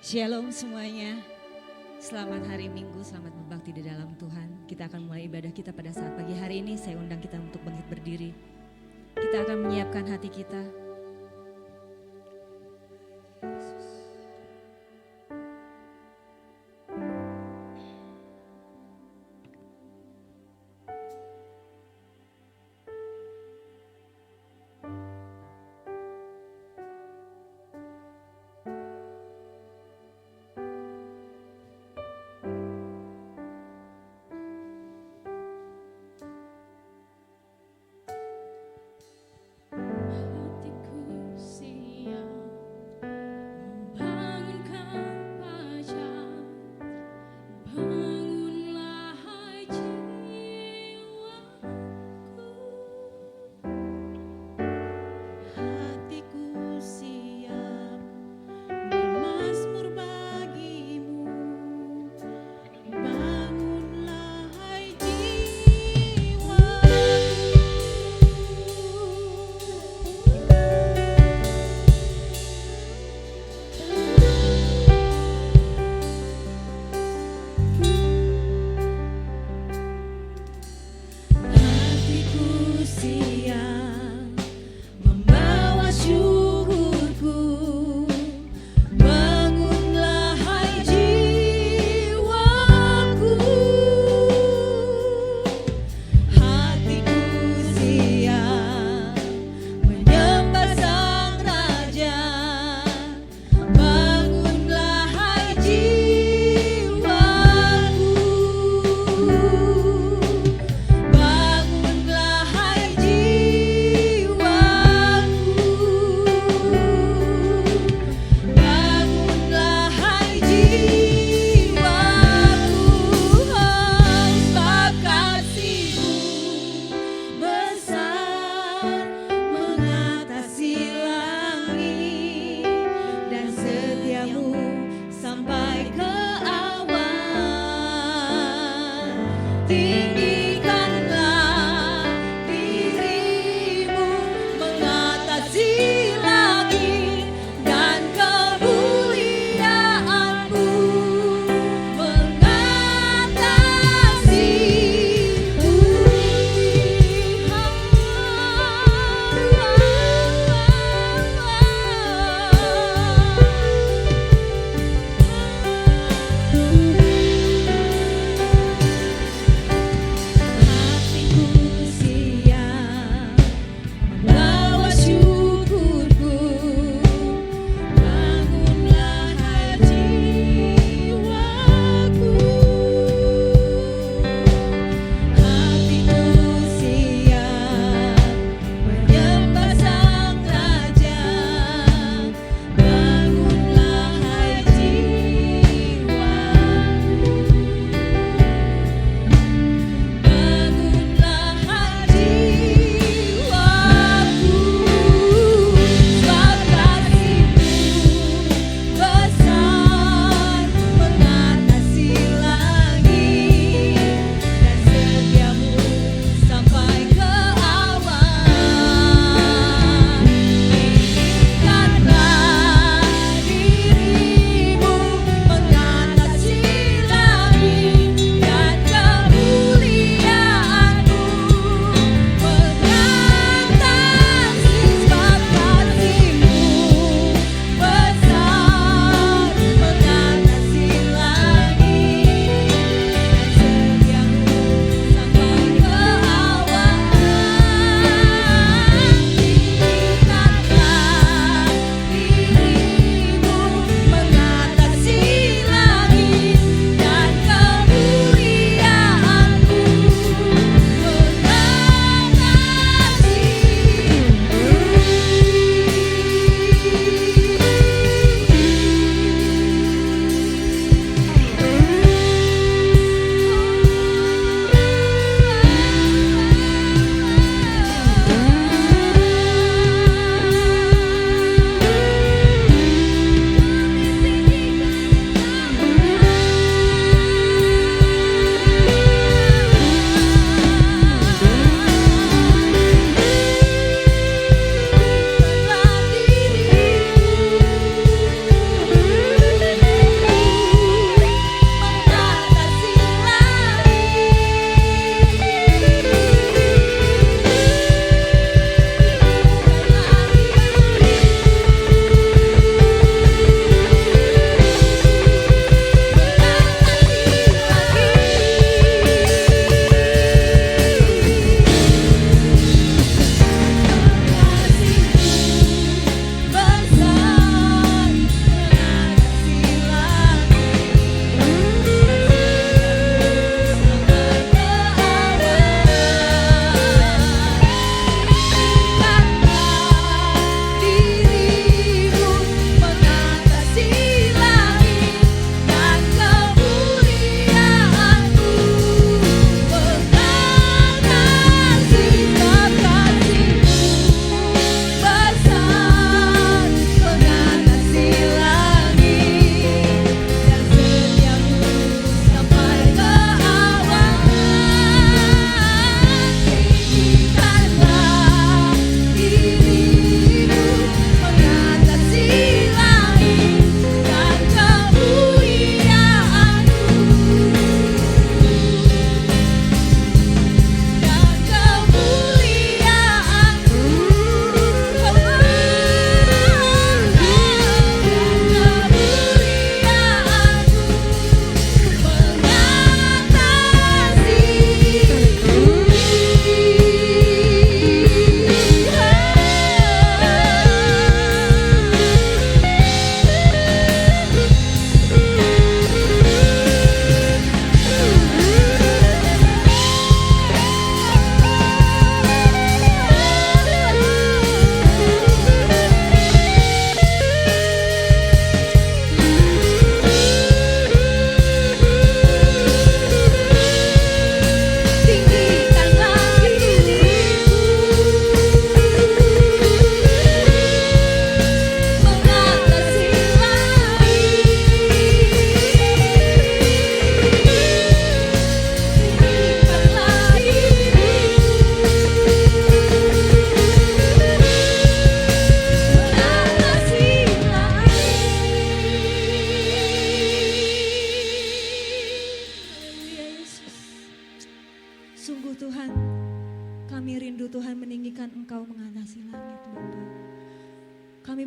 Shalom semuanya. Selamat hari Minggu, selamat berbakti di dalam Tuhan. Kita akan mulai ibadah kita pada saat pagi hari ini. Saya undang kita untuk bangkit berdiri. Kita akan menyiapkan hati kita. Hatiku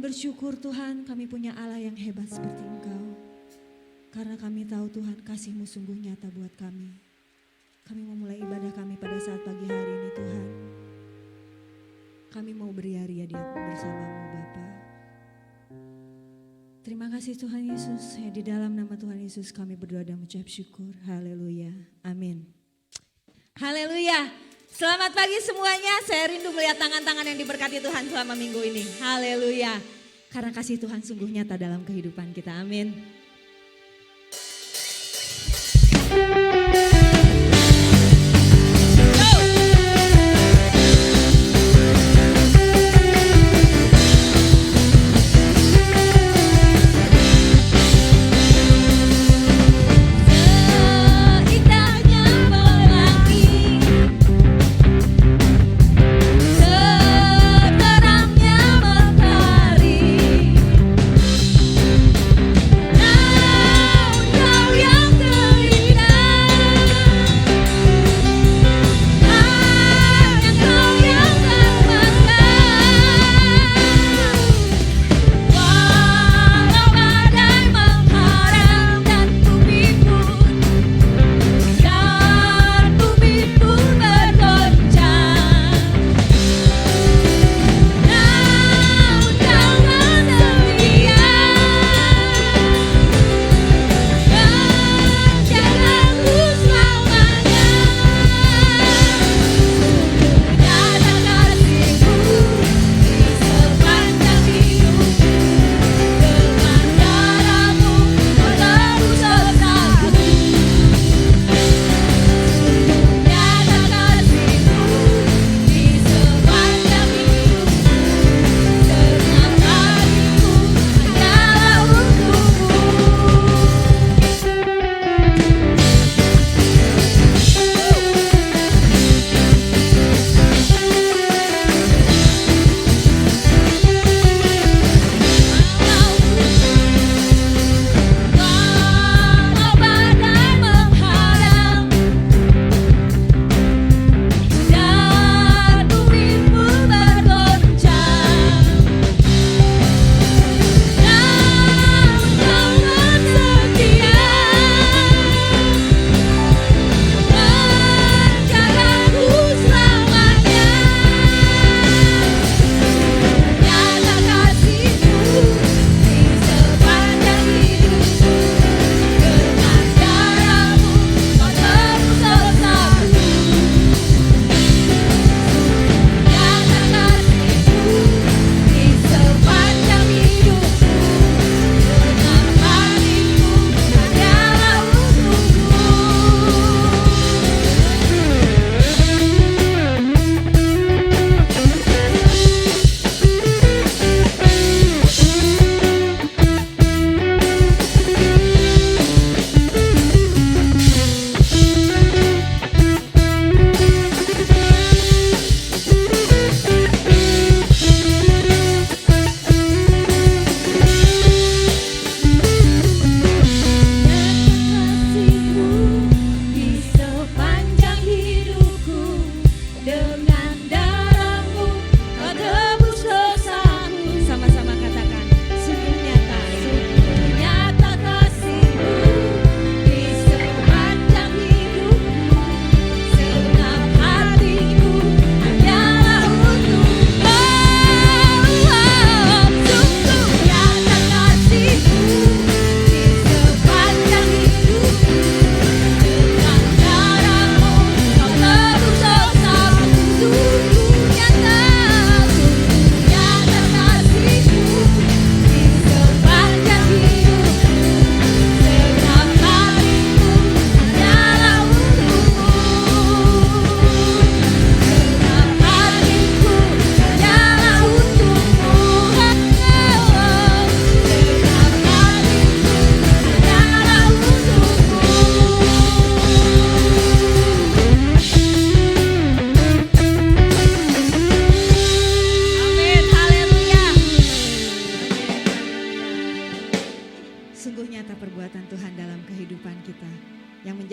bersyukur Tuhan, kami punya Allah yang hebat seperti Engkau. Karena kami tahu Tuhan, kasih-Mu sungguh nyata buat kami. Kami mau mulai ibadah kami pada saat pagi hari ini Tuhan. Kami mau beriari bersama-Mu Bapa. Terima kasih Tuhan Yesus, ya di dalam nama Tuhan Yesus kami berdoa dan mengucap syukur. Haleluya, amin. Haleluya, selamat pagi semuanya. Saya rindu melihat tangan-tangan yang diberkati Tuhan selama minggu ini. Haleluya, karena kasih Tuhan sungguh nyata dalam kehidupan kita, amin.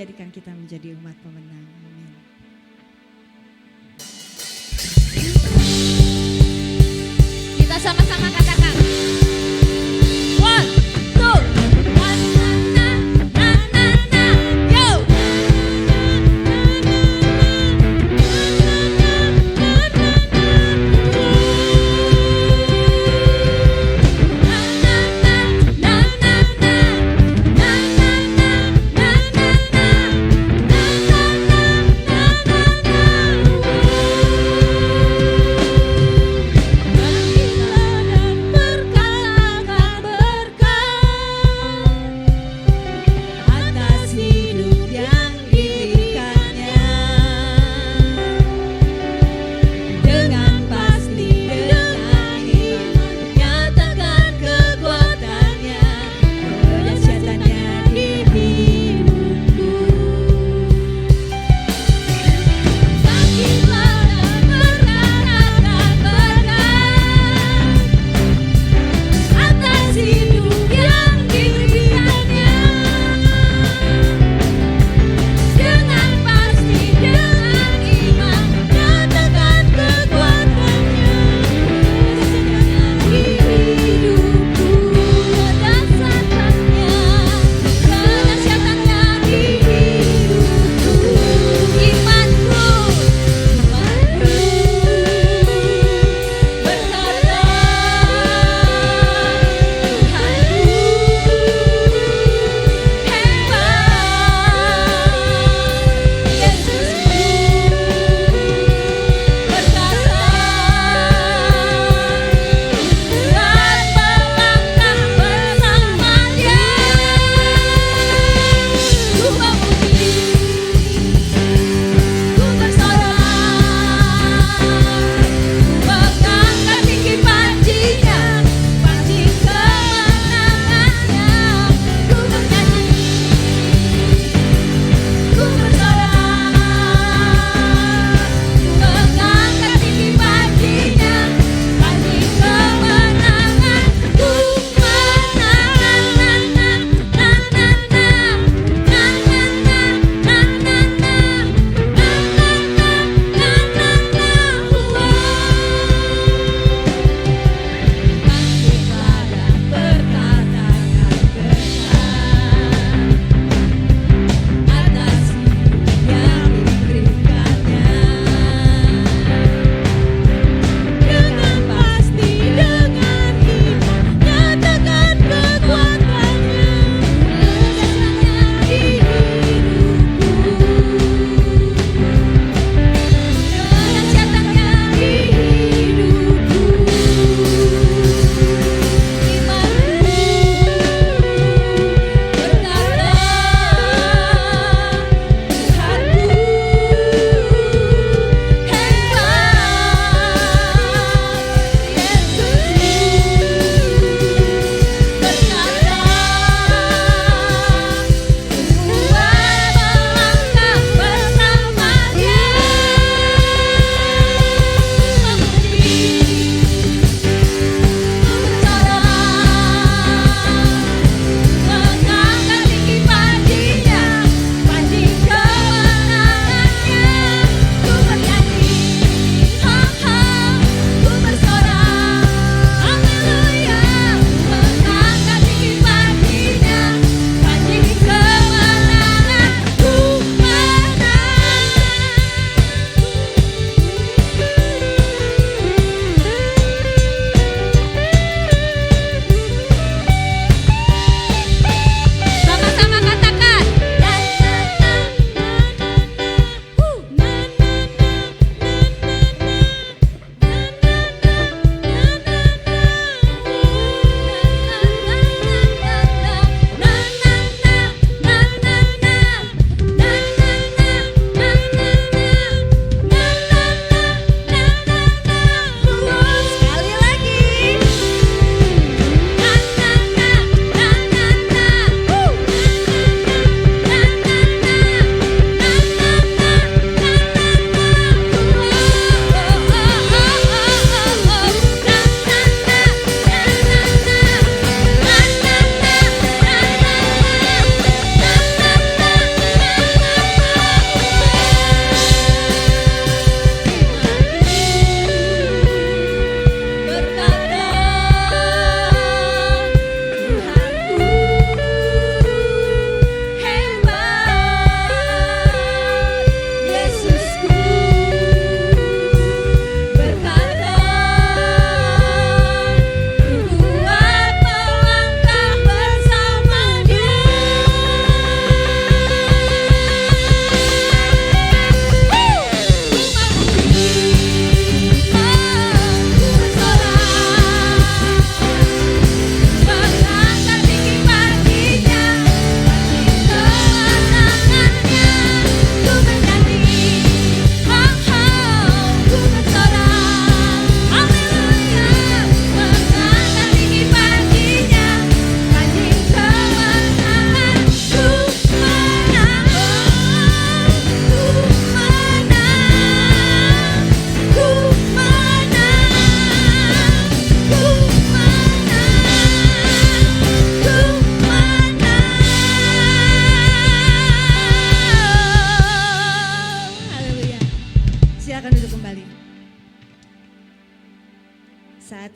menjadikan kita menjadi umat pemenang. Amin. Kita sama-sama katakan.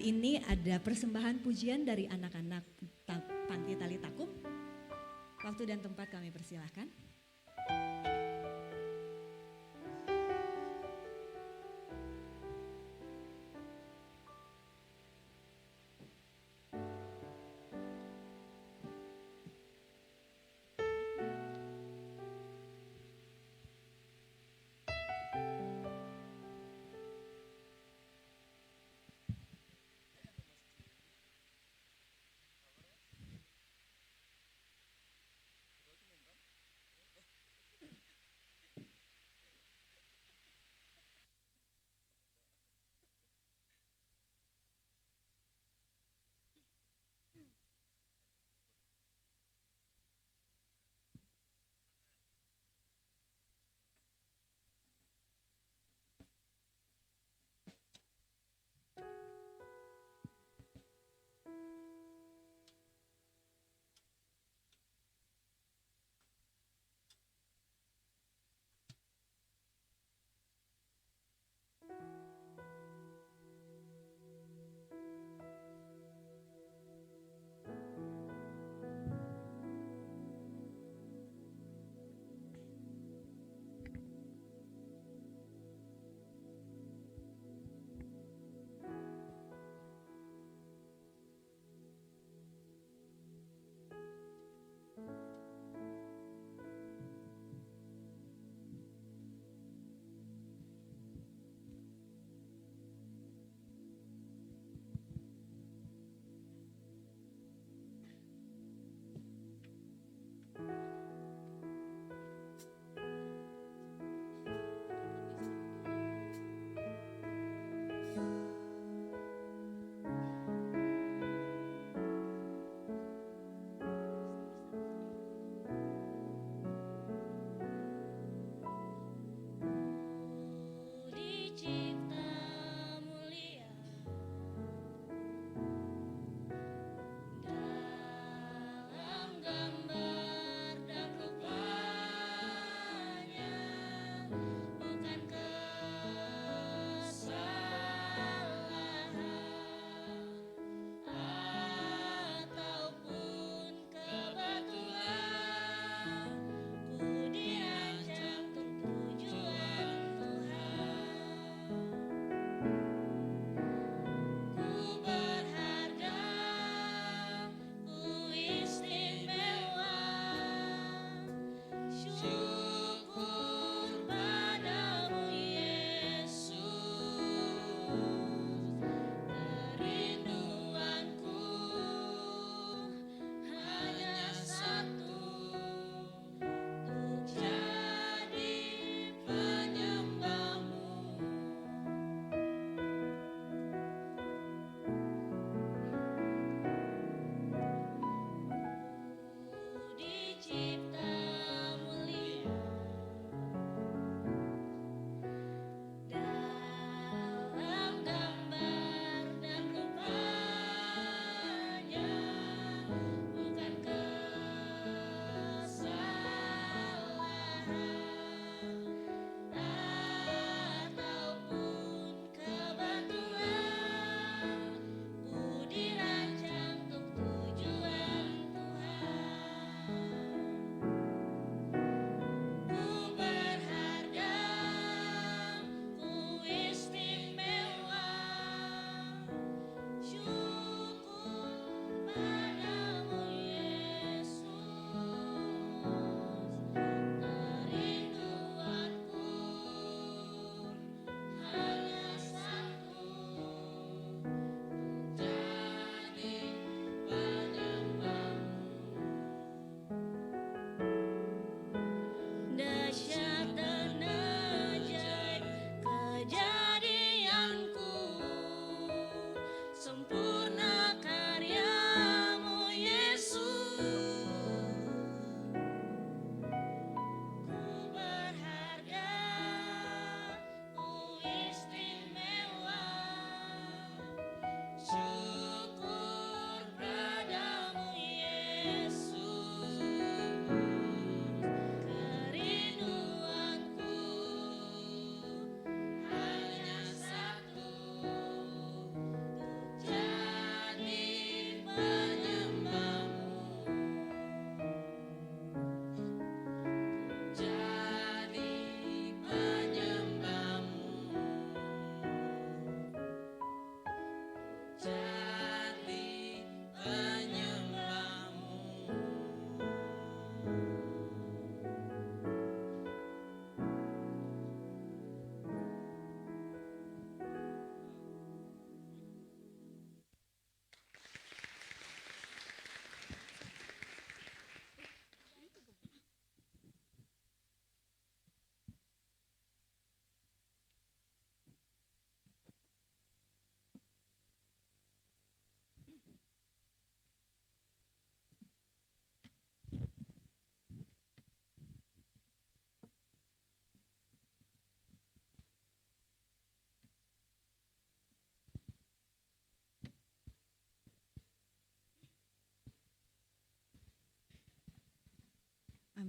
ini ada persembahan pujian dari anak-anak Panti Tali Takum. Waktu dan tempat kami persilahkan.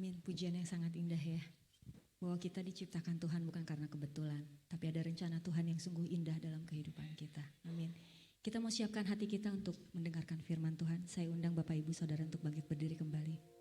Amin, pujian yang sangat indah ya. Bahwa kita diciptakan Tuhan bukan karena kebetulan, tapi ada rencana Tuhan yang sungguh indah dalam kehidupan kita. Amin. Kita mau siapkan hati kita untuk mendengarkan firman Tuhan. Saya undang Bapak Ibu Saudara untuk bangkit berdiri kembali.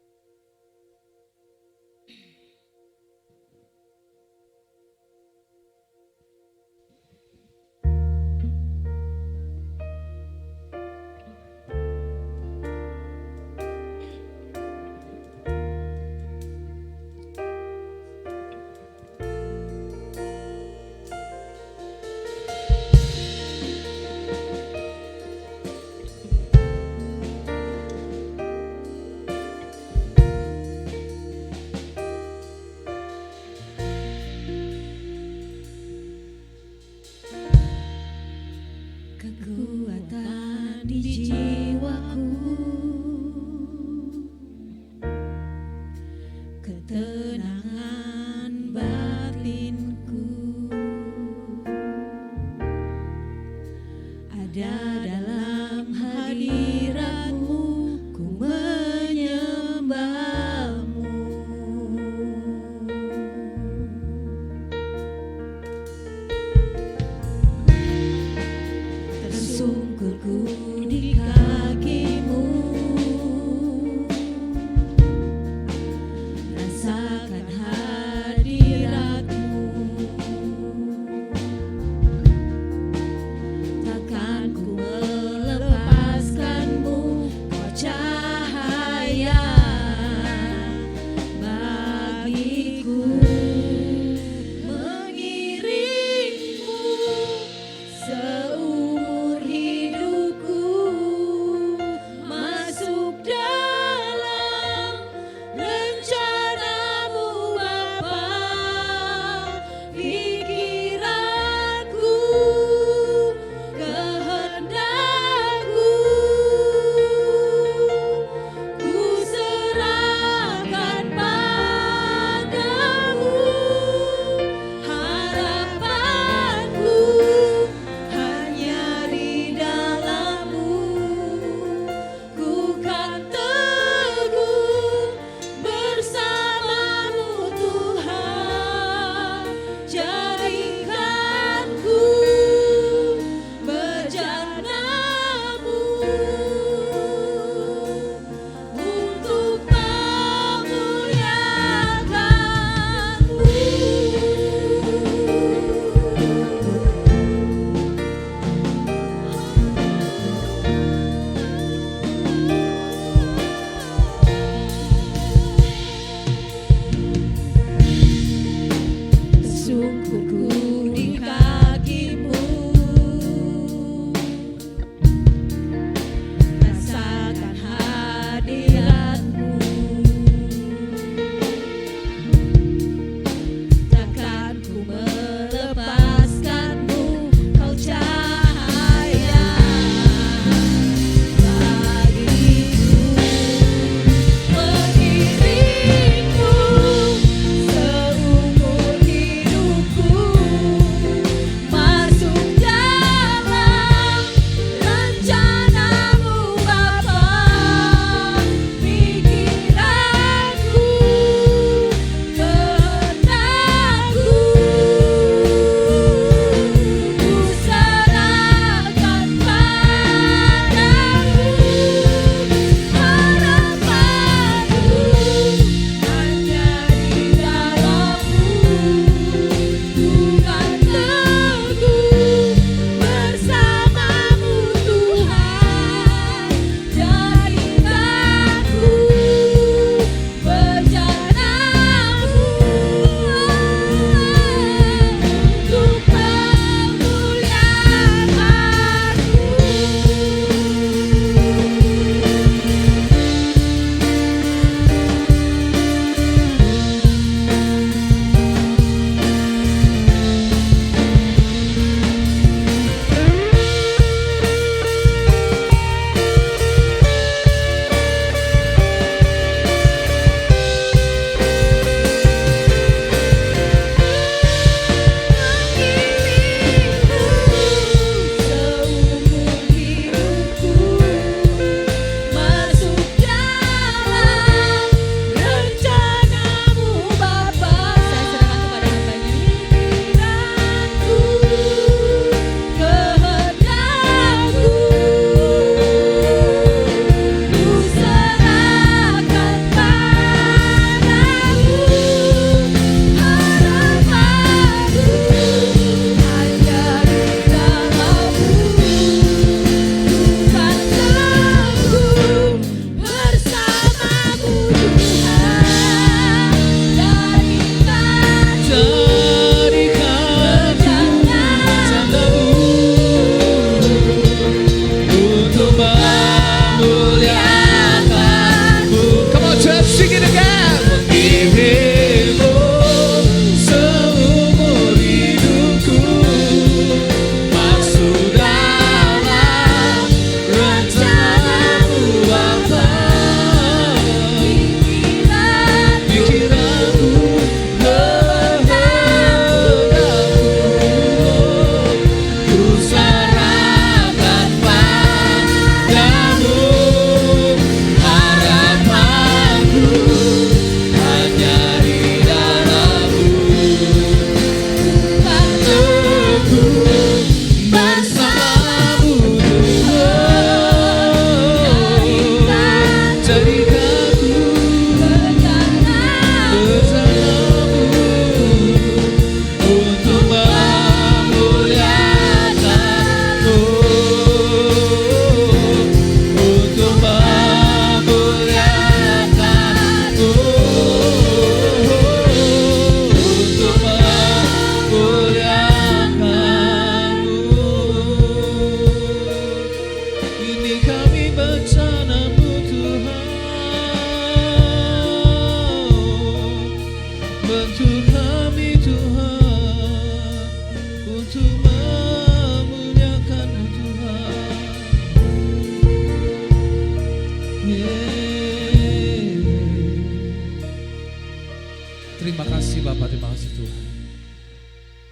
Terima kasih Bapak, terima kasih Tuhan.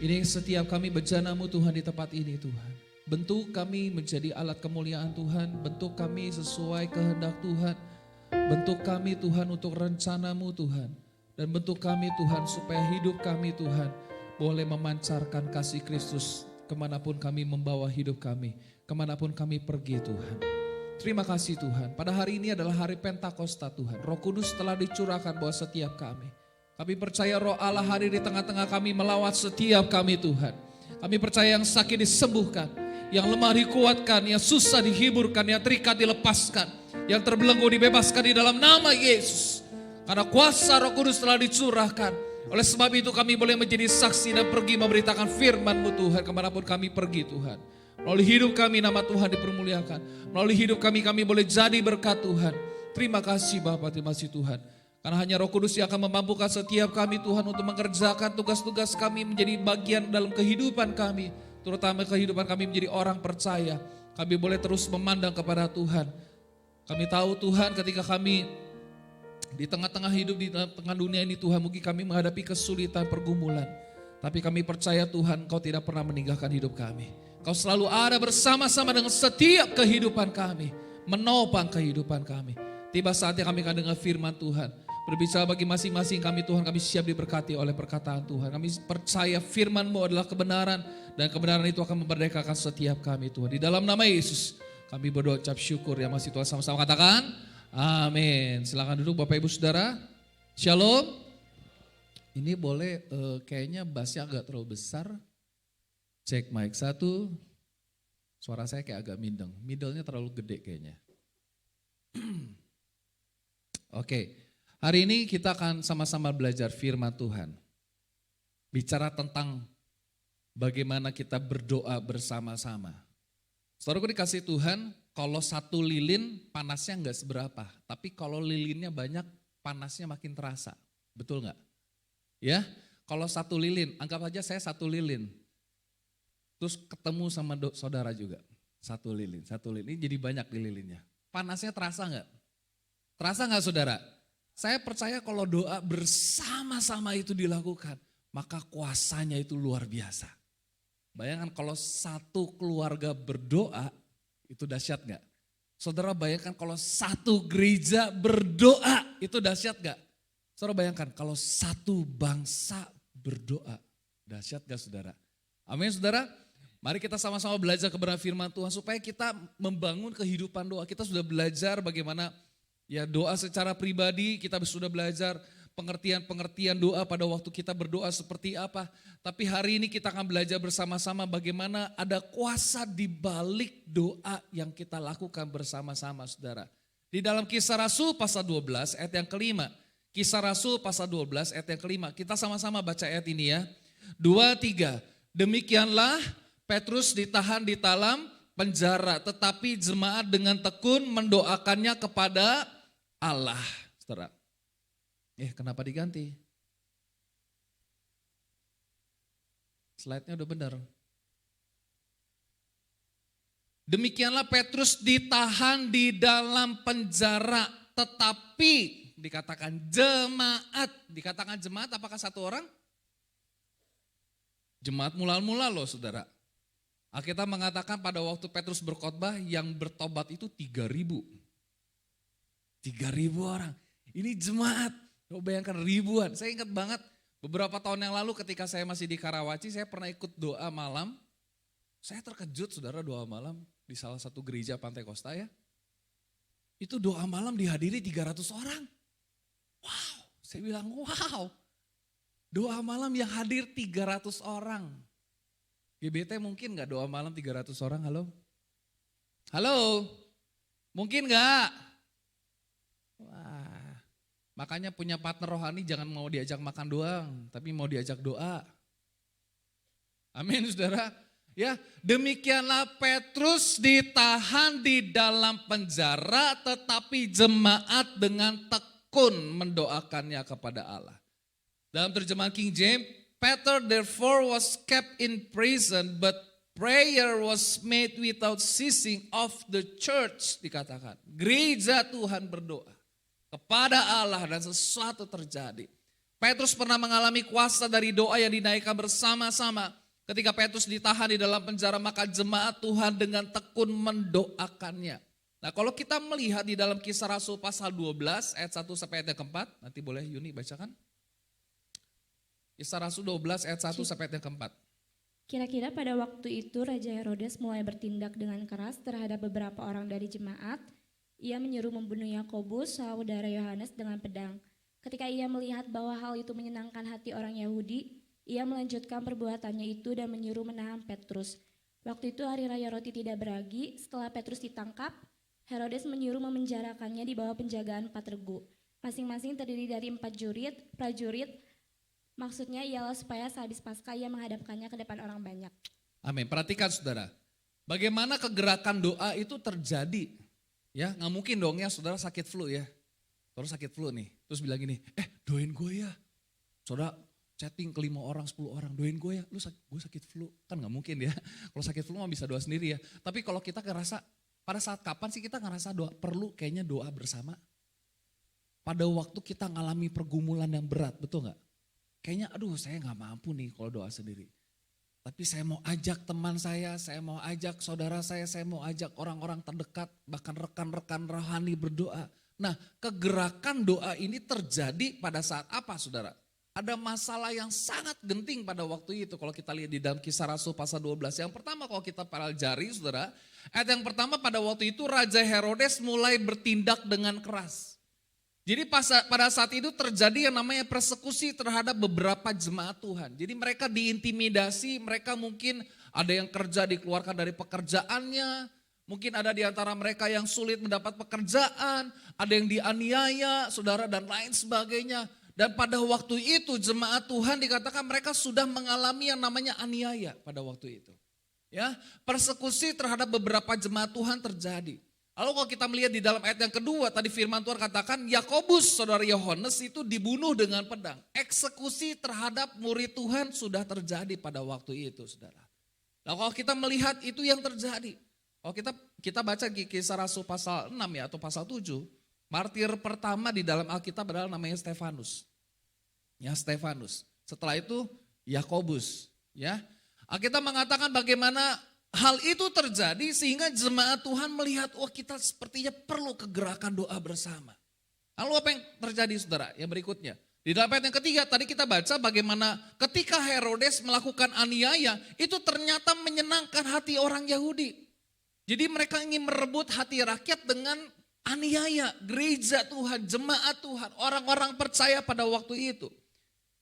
Ini setiap kami bejana-Mu Tuhan di tempat ini Tuhan. Bentuk kami menjadi alat kemuliaan Tuhan. Bentuk kami sesuai kehendak Tuhan. Bentuk kami Tuhan untuk rencana-Mu Tuhan. Dan bentuk kami Tuhan supaya hidup kami Tuhan boleh memancarkan kasih Kristus kemanapun kami membawa hidup kami. Kemanapun kami pergi Tuhan. Terima kasih Tuhan. Pada hari ini adalah hari Pentakosta Tuhan. Roh Kudus telah dicurahkan buat setiap kami. Kami percaya Roh Allah hadir di tengah-tengah kami melawat setiap kami Tuhan. Kami percaya yang sakit disembuhkan, yang lemah dikuatkan, yang susah dihiburkan, yang terikat dilepaskan, yang terbelenggu dibebaskan di dalam nama Yesus. Karena kuasa Roh Kudus telah dicurahkan. Oleh sebab itu kami boleh menjadi saksi dan pergi memberitakan firman-Mu Tuhan kemanapun kami pergi Tuhan. Melalui hidup kami nama Tuhan dipermuliakan. Melalui hidup kami boleh jadi berkat Tuhan. Terima kasih Bapak, terima kasih Tuhan. Karena hanya Roh Kudus yang akan memampukan setiap kami Tuhan untuk mengerjakan tugas-tugas kami menjadi bagian dalam kehidupan kami. Terutama kehidupan kami menjadi orang percaya. Kami boleh terus memandang kepada Tuhan. Kami tahu Tuhan ketika kami di tengah-tengah hidup di tengah dunia ini Tuhan mungkin kami menghadapi kesulitan pergumulan. Tapi kami percaya Tuhan Kau tidak pernah meninggalkan hidup kami. Kau selalu ada bersama-sama dengan setiap kehidupan kami. Menopang kehidupan kami. Tiba saatnya kami akan dengar firman Tuhan. Berbicara bagi masing-masing kami Tuhan, kami siap diberkati oleh perkataan Tuhan. Kami percaya firman-Mu adalah kebenaran dan kebenaran itu akan memerdekakan setiap kami Tuhan. Di dalam nama Yesus kami berdoa ucap syukur yang masih Tuhan sama-sama katakan amin. Silakan duduk Bapak Ibu Saudara. Shalom. Ini boleh kayaknya bassnya agak terlalu besar. Cek mic 1. Suara saya kayak agak mindeng. Middle-nya terlalu gede kayaknya. Oke. Hari ini kita akan sama-sama belajar firman Tuhan. Bicara tentang bagaimana kita berdoa bersama-sama. Saudaraku dikasih Tuhan, kalau satu lilin panasnya enggak seberapa. Tapi kalau lilinnya banyak, panasnya makin terasa. Betul enggak? Ya, kalau satu lilin, anggap aja saya satu lilin. Terus ketemu sama saudara juga. Satu lilin. Ini jadi banyak di lilinnya. Panasnya terasa enggak? Terasa enggak saudara? Saya percaya kalau doa bersama-sama itu dilakukan, maka kuasanya itu luar biasa. Bayangkan kalau satu keluarga berdoa, itu dahsyat gak? Saudara bayangkan kalau satu gereja berdoa, itu dahsyat gak? Saudara bayangkan kalau satu bangsa berdoa, dahsyat gak saudara? Amin saudara? Mari kita sama-sama belajar kebenaran firman Tuhan supaya kita membangun kehidupan doa. Kita sudah belajar bagaimana ya doa secara pribadi, kita sudah belajar pengertian-pengertian doa pada waktu kita berdoa seperti apa. Tapi hari ini kita akan belajar bersama-sama bagaimana ada kuasa di balik doa yang kita lakukan bersama-sama saudara. Di dalam Kisah Rasul pasal 12 ayat yang kelima. Kisah Rasul pasal 12 ayat yang kelima. Kita sama-sama baca ayat ini ya. 2, 3. Demikianlah Petrus ditahan di dalam penjara. Tetapi jemaat dengan tekun mendoakannya kepada Allah. Saudara. Kenapa diganti? Slide-nya udah benar. Demikianlah Petrus ditahan di dalam penjara. Tetapi dikatakan jemaat. Dikatakan jemaat apakah satu orang? Jemaat mula-mula loh saudara. Alkitab mengatakan pada waktu Petrus berkhotbah yang bertobat itu 3.000. 3.000 orang. Ini jemaat. Kau bayangkan ribuan. Saya ingat banget beberapa tahun yang lalu ketika saya masih di Karawaci, saya pernah ikut doa malam. Saya terkejut saudara doa malam di salah satu gereja Pantai Kosta ya. Itu doa malam dihadiri 300 orang. Wow, saya bilang wow. Doa malam yang hadir 300 orang. GBT mungkin gak doa malam 300 orang, halo? Halo, mungkin gak? Wah, makanya punya partner rohani jangan mau diajak makan doang, tapi mau diajak doa. Amin saudara. Ya, demikianlah Petrus ditahan di dalam penjara tetapi jemaat dengan tekun mendoakannya kepada Allah. Dalam terjemahan King James, Peter therefore was kept in prison but prayer was made without ceasing of the church dikatakan. Gereja Tuhan berdoa kepada Allah dan sesuatu terjadi. Petrus pernah mengalami kuasa dari doa yang dinaikkan bersama-sama. Ketika Petrus ditahan di dalam penjara, maka jemaat Tuhan dengan tekun mendoakannya. Nah, kalau kita melihat di dalam Kisah Rasul pasal 12 ayat 1 sampai ayat yang keempat, nanti boleh Yuni bacakan. Kisah Rasul 12 ayat 1 sampai ayat yang keempat. Kira-kira pada waktu itu Raja Herodes mulai bertindak dengan keras terhadap beberapa orang dari jemaat. Ia menyuruh membunuh Yakobus, saudara Yohanes dengan pedang. Ketika ia melihat bahwa hal itu menyenangkan hati orang Yahudi, ia melanjutkan perbuatannya itu dan menyuruh menahan Petrus. Waktu itu hari raya roti tidak beragi, setelah Petrus ditangkap, Herodes menyuruh memenjarakannya di bawah penjagaan 4 regu. Masing-masing terdiri dari 4 prajurit. Maksudnya ialah supaya sehabis Paskah ia menghadapkannya ke depan orang banyak. Amin. Perhatikan saudara, bagaimana kegerakan doa itu terjadi. Ya, nggak mungkin dong ya saudara sakit flu ya. Saudara sakit flu nih, terus bilang gini, doain gue ya. Saudara chatting ke 5 orang, 10 orang, doain gue ya. Gue sakit flu, kan nggak mungkin ya. Kalau sakit flu mah bisa doa sendiri ya. Tapi kalau kita ngerasa, pada saat kapan sih kita ngerasa doa perlu kayaknya doa bersama? Pada waktu kita ngalami pergumulan yang berat, betul nggak? Kayaknya aduh saya nggak mampu nih kalau doa sendiri. Tapi saya mau ajak teman saya mau ajak saudara saya mau ajak orang-orang terdekat, bahkan rekan-rekan rohani berdoa. Nah, kegerakan doa ini terjadi pada saat apa saudara? Ada masalah yang sangat genting pada waktu itu kalau kita lihat di dalam Kisah Rasul pasal 12. Yang pertama kalau kita pelajari saudara, ayat yang pertama pada waktu itu Raja Herodes mulai bertindak dengan keras. Jadi pada saat itu terjadi yang namanya persekusi terhadap beberapa jemaat Tuhan. Jadi mereka diintimidasi, mereka mungkin ada yang kerja dikeluarkan dari pekerjaannya, mungkin ada di antara mereka yang sulit mendapat pekerjaan, ada yang dianiaya, saudara dan lain sebagainya. Dan pada waktu itu jemaat Tuhan dikatakan mereka sudah mengalami yang namanya aniaya pada waktu itu. Ya, persekusi terhadap beberapa jemaat Tuhan terjadi. Lalu kalau kita melihat di dalam ayat yang kedua, tadi firman Tuhan katakan Yakobus saudara Yohanes itu dibunuh dengan pedang. Eksekusi terhadap murid Tuhan sudah terjadi pada waktu itu saudara. Nah kalau kita melihat itu yang terjadi. Kalau kita baca Kisah Rasul pasal 6 ya atau pasal 7. Martir pertama di dalam Alkitab adalah namanya Stefanus. Ya Stefanus. Setelah itu Yakobus. Ya. Alkitab mengatakan bagaimana hal itu terjadi sehingga jemaat Tuhan melihat, kita sepertinya perlu kegerakan doa bersama. Lalu apa yang terjadi saudara? Yang berikutnya. Di dalam ayat yang ketiga tadi kita baca bagaimana ketika Herodes melakukan aniaya, itu ternyata menyenangkan hati orang Yahudi. Jadi mereka ingin merebut hati rakyat dengan aniaya, gereja Tuhan, jemaat Tuhan, orang-orang percaya pada waktu itu.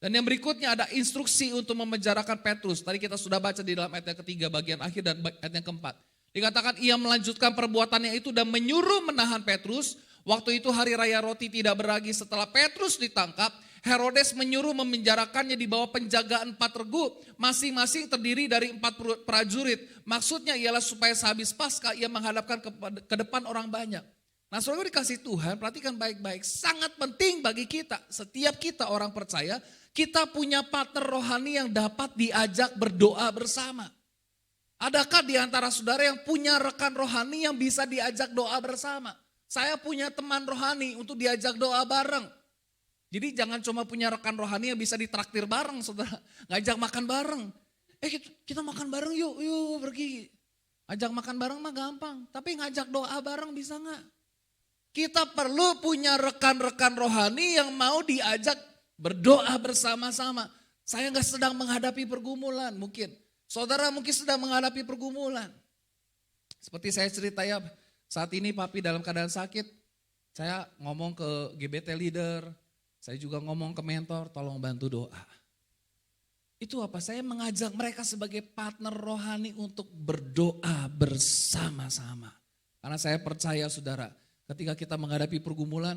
Dan yang berikutnya ada instruksi untuk memenjarakan Petrus. Tadi kita sudah baca di dalam ayat yang ketiga bagian akhir dan ayat yang keempat. Dikatakan ia melanjutkan perbuatannya itu dan menyuruh menahan Petrus. Waktu itu hari raya roti tidak beragi setelah Petrus ditangkap. Herodes menyuruh memenjarakannya di bawah penjagaan 4 regu. Masing-masing terdiri dari 4 prajurit. Maksudnya ialah supaya sehabis Paskah ia menghadapkan ke depan orang banyak. Nah saudara dikasih Tuhan, perhatikan baik-baik. Sangat penting bagi kita, setiap kita orang percaya, kita punya partner rohani yang dapat diajak berdoa bersama. Adakah di antara saudara yang punya rekan rohani yang bisa diajak doa bersama? Saya punya teman rohani untuk diajak doa bareng. Jadi jangan cuma punya rekan rohani yang bisa ditraktir bareng saudara. Ngajak makan bareng. Kita makan bareng yuk pergi. Ajak makan bareng mah gampang. Tapi ngajak doa bareng bisa gak? Kita perlu punya rekan-rekan rohani yang mau diajak berdoa bersama-sama. Saya gak sedang menghadapi pergumulan mungkin. Saudara mungkin sedang menghadapi pergumulan. Seperti saya cerita ya, saat ini papi dalam keadaan sakit. Saya ngomong ke GBT leader, saya juga ngomong ke mentor, tolong bantu doa. Itu apa? Saya mengajak mereka sebagai partner rohani untuk berdoa bersama-sama. Karena saya percaya saudara, ketika kita menghadapi pergumulan,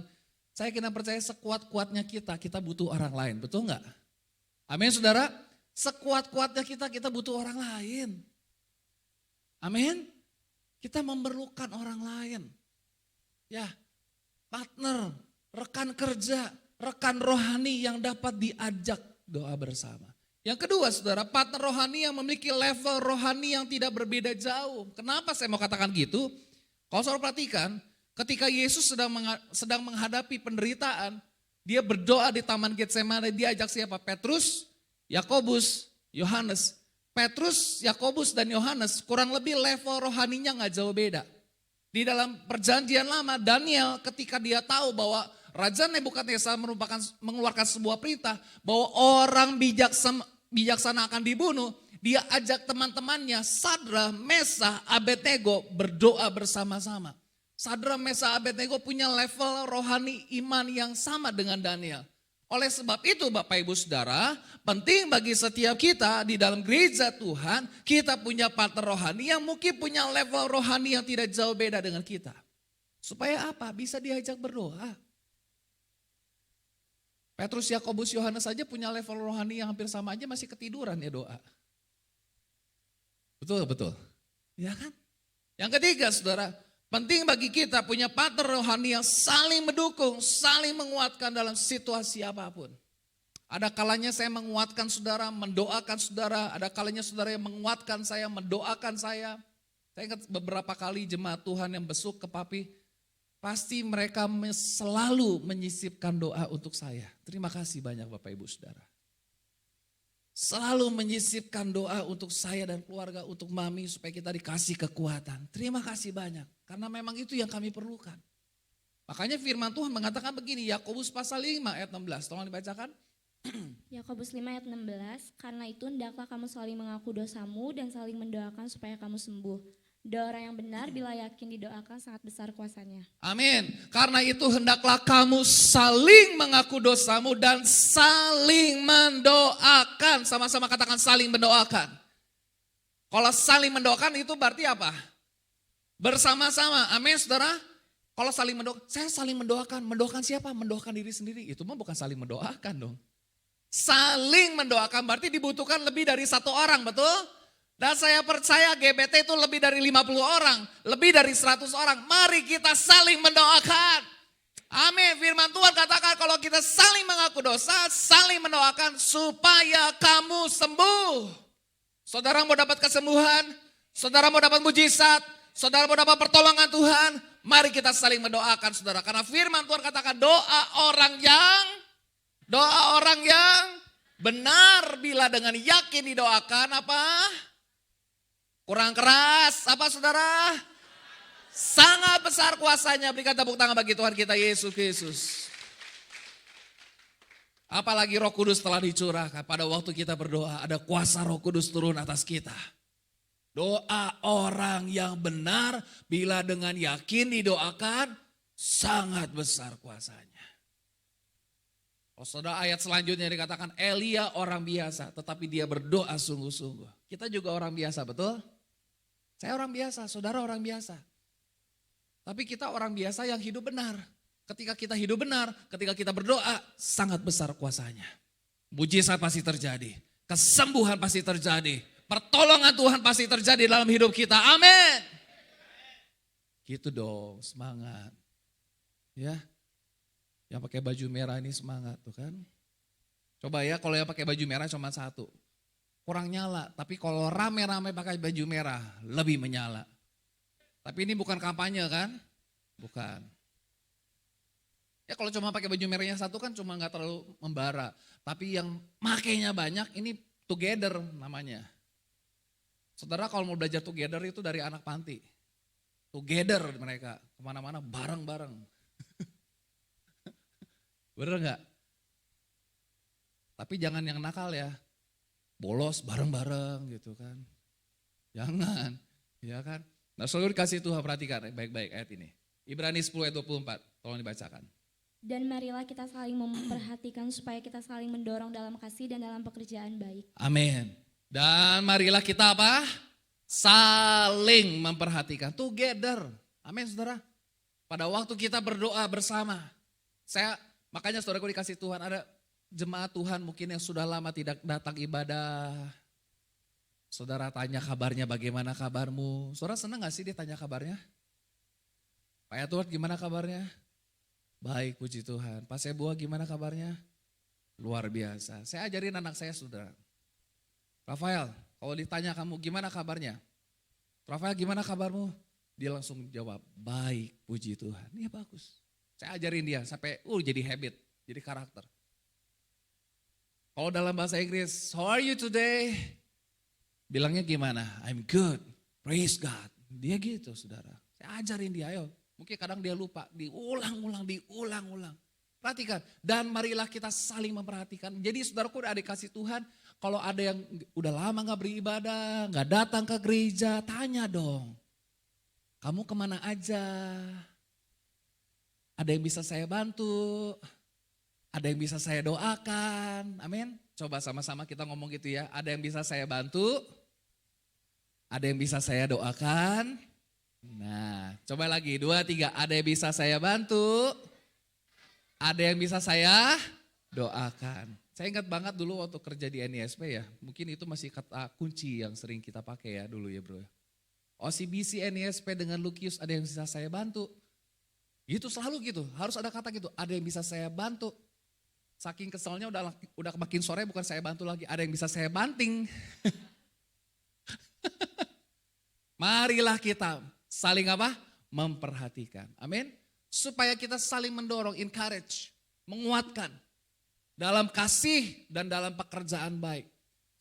saya kena percaya sekuat-kuatnya kita butuh orang lain, betul enggak? Amin saudara, sekuat-kuatnya kita butuh orang lain. Amin, kita memerlukan orang lain. Ya, partner, rekan kerja, rekan rohani yang dapat diajak doa bersama. Yang kedua saudara, partner rohani yang memiliki level rohani yang tidak berbeda jauh. Kenapa saya mau katakan gitu? Kalau saudara perhatikan, ketika Yesus sedang menghadapi penderitaan, Dia berdoa di Taman Getsemani, dia ajak siapa? Petrus, Yakobus, Yohanes. Petrus, Yakobus, dan Yohanes kurang lebih level rohaninya gak jauh beda. Di dalam perjanjian lama, Daniel ketika dia tahu bahwa Raja Nebukadnezar mengeluarkan sebuah perintah bahwa orang bijaksana akan dibunuh, dia ajak teman-temannya Sadra, Mesah, Abednego berdoa bersama-sama. Sadra, Mesah, Abednego punya level rohani iman yang sama dengan Daniel. Oleh sebab itu Bapak Ibu Saudara, penting bagi setiap kita di dalam gereja Tuhan, kita punya partner rohani yang mungkin punya level rohani yang tidak jauh beda dengan kita. Supaya apa? Bisa diajak berdoa. Petrus, Yakobus, Yohanes saja punya level rohani yang hampir sama aja masih ketiduran ya doa. Betul. Ya kan? Yang ketiga saudara, penting bagi kita punya partner rohani yang saling mendukung, saling menguatkan dalam situasi apapun. Ada kalanya saya menguatkan saudara, mendoakan saudara. Ada kalanya saudara yang menguatkan saya, mendoakan saya. Saya ingat beberapa kali jemaat Tuhan yang besuk ke Papi, pasti mereka selalu menyisipkan doa untuk saya. Terima kasih banyak Bapak Ibu Saudara. Selalu menyisipkan doa untuk saya dan keluarga, untuk Mami supaya kita dikasih kekuatan. Terima kasih banyak, karena memang itu yang kami perlukan. Makanya firman Tuhan mengatakan begini, Yakobus pasal 5 ayat 16, tolong dibacakan. Yakobus 5 ayat 16, karena itu hendaklah kamu saling mengaku dosamu dan saling mendoakan supaya kamu sembuh. Doa orang yang benar bila yakin didoakan sangat besar kuasanya. Amin. Karena itu hendaklah kamu saling mengaku dosamu dan saling mendoakan. Sama-sama katakan saling mendoakan. Kalau saling mendoakan itu berarti apa? Bersama-sama. Amin saudara. Kalau saling mendoakan, saya saling mendoakan. Mendoakan siapa? Mendoakan diri sendiri. Itu mah bukan saling mendoakan dong. Saling mendoakan berarti dibutuhkan lebih dari satu orang, betul? Dan saya percaya GBT itu lebih dari 50 orang, lebih dari 100 orang. Mari kita saling mendoakan. Amin. Firman Tuhan katakan kalau kita saling mengaku dosa, saling mendoakan supaya kamu sembuh. Saudara mau dapat kesembuhan, saudara mau dapat mujizat, saudara mau dapat pertolongan Tuhan, mari kita saling mendoakan saudara. Karena firman Tuhan katakan doa orang yang benar bila dengan yakin didoakan apa? Kurang keras, apa saudara? Sangat besar kuasanya. Berikan tepuk tangan bagi Tuhan kita Yesus Kristus. Apalagi Roh Kudus telah dicurahkan pada waktu kita berdoa. Ada kuasa Roh Kudus turun atas kita. Doa orang yang benar bila dengan yakin didoakan sangat besar kuasanya. Oh, saudara, ayat selanjutnya dikatakan Elia orang biasa tetapi dia berdoa sungguh-sungguh. Kita juga orang biasa, betul? Saya orang biasa, saudara orang biasa. Tapi kita orang biasa yang hidup benar. Ketika kita hidup benar, ketika kita berdoa, sangat besar kuasanya. Mujizat pasti terjadi, kesembuhan pasti terjadi, pertolongan Tuhan pasti terjadi dalam hidup kita. Amin. Gitu dong, semangat. Ya, yang pakai baju merah ini semangat tuh kan. Coba ya, kalau yang pakai baju merah cuma satu. Kurang nyala, tapi kalau rame-rame pakai baju merah, lebih menyala. Tapi ini bukan kampanye kan? Bukan. Ya kalau cuma pakai baju merahnya satu kan cuma gak terlalu membara. Tapi yang makainya banyak ini together namanya. Saudara kalau mau belajar together itu dari anak panti. Together mereka, kemana-mana bareng-bareng. Bener gak? Tapi jangan yang nakal ya. Bolos bareng-bareng gitu kan. Jangan, ya kan. Nah selalu dikasih Tuhan, perhatikan baik-baik ayat ini. Ibrani 10 ayat 24, tolong dibacakan. Dan marilah kita saling memperhatikan supaya kita saling mendorong dalam kasih dan dalam pekerjaan baik. Amin. Dan marilah kita apa? Saling memperhatikan, together. Amin saudara. Pada waktu kita berdoa bersama. Makanya saudaraku dikasih Tuhan, ada jemaat Tuhan mungkin yang sudah lama tidak datang ibadah. Saudara tanya kabarnya, bagaimana kabarmu? Saudara senang gak sih dia tanya kabarnya? Pak Edward gimana kabarnya? Baik, puji Tuhan. Pak Sebuah gimana kabarnya? Luar biasa. Saya ajarin anak saya saudara. Rafael, kalau ditanya kamu gimana kabarnya? Rafael gimana kabarmu? Dia langsung jawab, baik puji Tuhan. Iya bagus. Saya ajarin dia sampai jadi habit. Jadi karakter. Kalau dalam bahasa Inggris, how are you today? Bilangnya gimana? I'm good, praise God. Dia gitu saudara. Saya ajarin dia, ayo. Mungkin kadang dia lupa, diulang-ulang. Perhatikan, dan marilah kita saling memperhatikan. Jadi saudaraku udah dikasih Tuhan, kalau ada yang udah lama gak beribadah, gak datang ke gereja, tanya dong. Kamu kemana aja? Ada yang bisa saya bantu? Ada yang bisa saya doakan? Amin. Coba sama-sama kita ngomong gitu ya. Ada yang bisa saya bantu? Ada yang bisa saya doakan? Nah, coba lagi 2, 3. Ada yang bisa saya bantu? Ada yang bisa saya doakan. Saya ingat banget dulu waktu kerja di NISP ya. Mungkin itu masih kata kunci yang sering kita pakai ya dulu ya bro. OCBC NISP dengan Lukius, ada yang bisa saya bantu? Gitu selalu gitu, harus ada kata gitu. Ada yang bisa saya bantu? Saking keselnya udah makin sore bukan saya bantu lagi. Ada yang bisa saya banting? Marilah kita saling apa? Memperhatikan. Amin. Supaya kita saling mendorong, encourage, menguatkan. Dalam kasih dan dalam pekerjaan baik.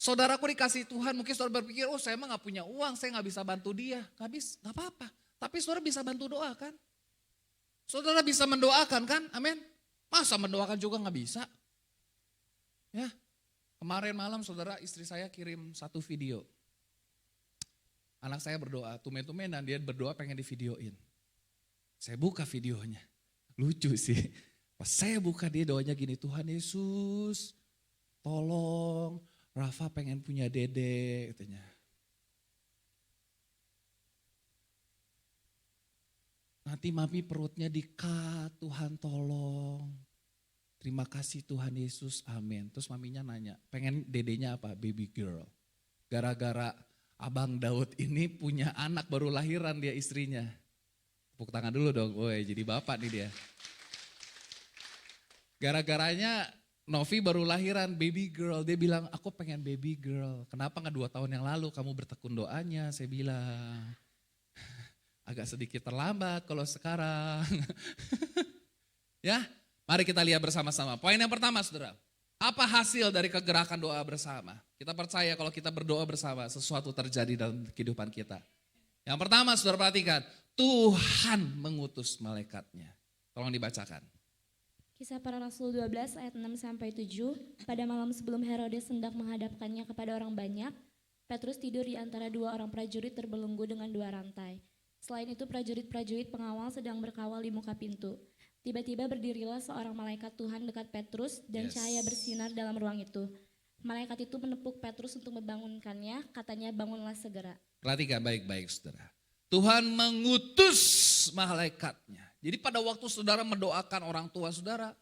Saudaraku dikasih Tuhan, mungkin saudara berpikir, oh saya emang gak punya uang, saya gak bisa bantu dia. Gak apa-apa, tapi saudara bisa bantu doa kan. Saudara bisa mendoakan kan, amin. Masa mendoakan juga gak bisa. Ya, kemarin malam saudara istri saya kirim satu video. Anak saya berdoa, tumen-tumenan dia berdoa pengen di videoin. Saya buka videonya, lucu sih. Pas saya buka dia doanya gini, Tuhan Yesus tolong Rafa pengen punya dede katanya. Nanti mami perutnya di-cut, Tuhan tolong. Terima kasih Tuhan Yesus, amin. Terus maminya nanya, pengen dedenya apa? Baby girl. Gara-gara Abang Daud ini punya anak baru lahiran dia istrinya. Tepuk tangan dulu dong, woi jadi bapak nih dia. Gara-garanya Novi baru lahiran baby girl, dia bilang aku pengen baby girl. Kenapa gak 2 tahun yang lalu kamu bertekun doanya, saya bilang. Agak sedikit terlambat kalau sekarang. Ya, mari kita lihat bersama-sama. Poin yang pertama saudara, apa hasil dari kegerakan doa bersama? Kita percaya kalau kita berdoa bersama sesuatu terjadi dalam kehidupan kita. Yang pertama saudara perhatikan, Tuhan mengutus malaikatnya. Tolong dibacakan. Kisah Para Rasul 12 ayat 6-7. Pada malam sebelum Herodes hendak menghadapkannya kepada orang banyak, Petrus tidur di antara 2 orang prajurit terbelenggu dengan 2 rantai. Selain itu prajurit-prajurit pengawal sedang berkawal di muka pintu. Tiba-tiba berdirilah seorang malaikat Tuhan dekat Petrus dan cahaya bersinar dalam ruang itu. Malaikat itu menepuk Petrus untuk membangunkannya, katanya bangunlah segera. Perhatikan baik-baik saudara. Tuhan mengutus malaikatnya. Jadi pada waktu saudara mendoakan orang tua saudara,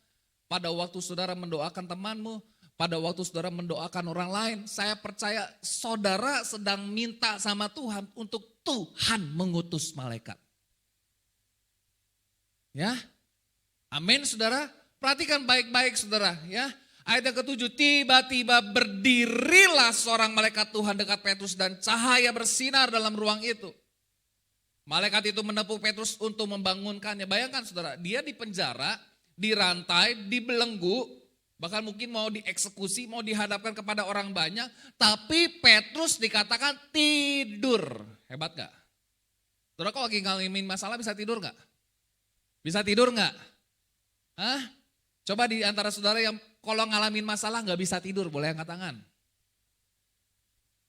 pada waktu saudara mendoakan temanmu, pada waktu saudara mendoakan orang lain, saya percaya saudara sedang minta sama Tuhan untuk Tuhan mengutus malaikat. Ya, amin saudara. Perhatikan baik-baik saudara ya. Ayat yang ke-7, tiba-tiba berdirilah seorang malaikat Tuhan dekat Petrus dan cahaya bersinar dalam ruang itu. Malaikat itu menepuk Petrus untuk membangunkannya. Bayangkan saudara, dia di penjara, dirantai, dibelenggu, bahkan mungkin mau dieksekusi, mau dihadapkan kepada orang banyak. Tapi Petrus dikatakan tidur. Hebat gak? Saudara kalau lagi ngalamin masalah bisa tidur gak? Bisa tidur gak? Hah? Coba di antara saudara yang kalau ngalamin masalah gak bisa tidur, boleh angkat tangan.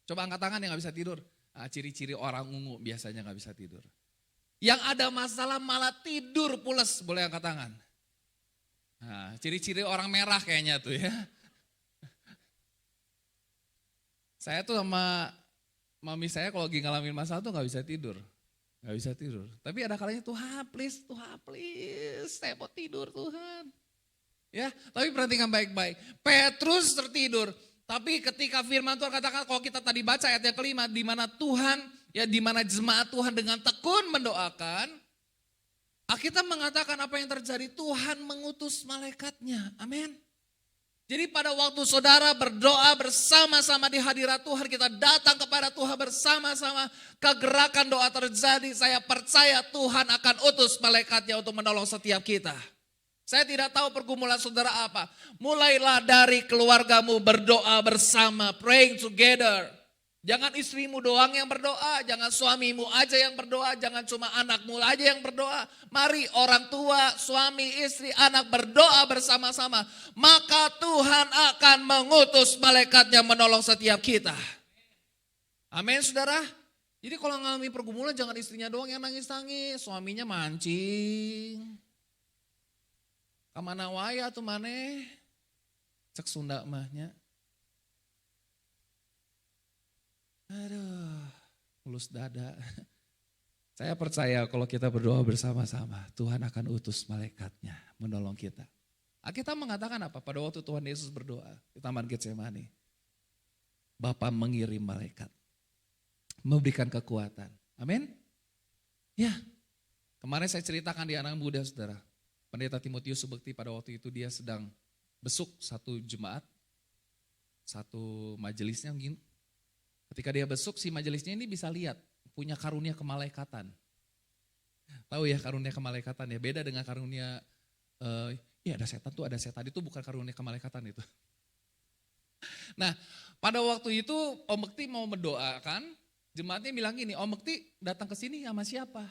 Coba angkat tangan yang gak bisa tidur. Nah, ciri-ciri orang ungu biasanya gak bisa tidur. Yang ada masalah malah tidur pules, boleh angkat tangan. Nah, ciri-ciri orang merah kayaknya tuh ya. Saya tuh sama mami saya kalau lagi ngalamin masalah tuh gak bisa tidur. Gak bisa tidur. Tapi ada kalanya Tuhan please, saya mau tidur Tuhan. Ya, tapi perhatikan baik-baik. Petrus tertidur. Tapi ketika firman Tuhan katakan kalau kita tadi baca ayat yang kelima, di mana Tuhan, ya di mana jemaat Tuhan dengan tekun mendoakan, Alkitab mengatakan apa yang terjadi, Tuhan mengutus malaikatnya. Amin. Jadi pada waktu saudara berdoa bersama-sama di hadirat Tuhan, kita datang kepada Tuhan bersama-sama, kegerakan doa terjadi, saya percaya Tuhan akan utus malaikatnya untuk menolong setiap kita. Saya tidak tahu pergumulan saudara apa. Mulailah dari keluargamu berdoa bersama, praying together. Jangan istrimu doang yang berdoa, jangan suamimu aja yang berdoa, jangan cuma anakmu aja yang berdoa. Mari orang tua, suami, istri, anak berdoa bersama-sama. Maka Tuhan akan mengutus malaikatnya menolong setiap kita. Amin saudara. Jadi kalau ngalami pergumulan jangan istrinya doang yang nangis-nangis, suaminya mancing. Kamana wae atuh maneh? Cek Sunda mahnya. Aduh, mulus dada. Saya percaya kalau kita berdoa bersama-sama, Tuhan akan utus malaikatnya menolong kita. Alkitab mengatakan apa? Pada waktu Tuhan Yesus berdoa di Taman Getsemani. Bapa mengirim malaikat, memberikan kekuatan. Amin? Ya, kemarin saya ceritakan di anak muda saudara. Pendeta Timotius Subekti pada waktu itu dia sedang besuk satu jemaat, satu majelisnya mungkin. Ketika dia besuk si majelisnya ini bisa lihat punya karunia kemalaikatan. Tahu ya karunia kemalaikatan ya, beda dengan karunia, ya ada setan tuh ada setan, itu bukan karunia kemalaikatan itu. Nah pada waktu itu Om Bekti mau mendoakan, jemaatnya bilang gini, Om Bekti datang ke sini sama siapa?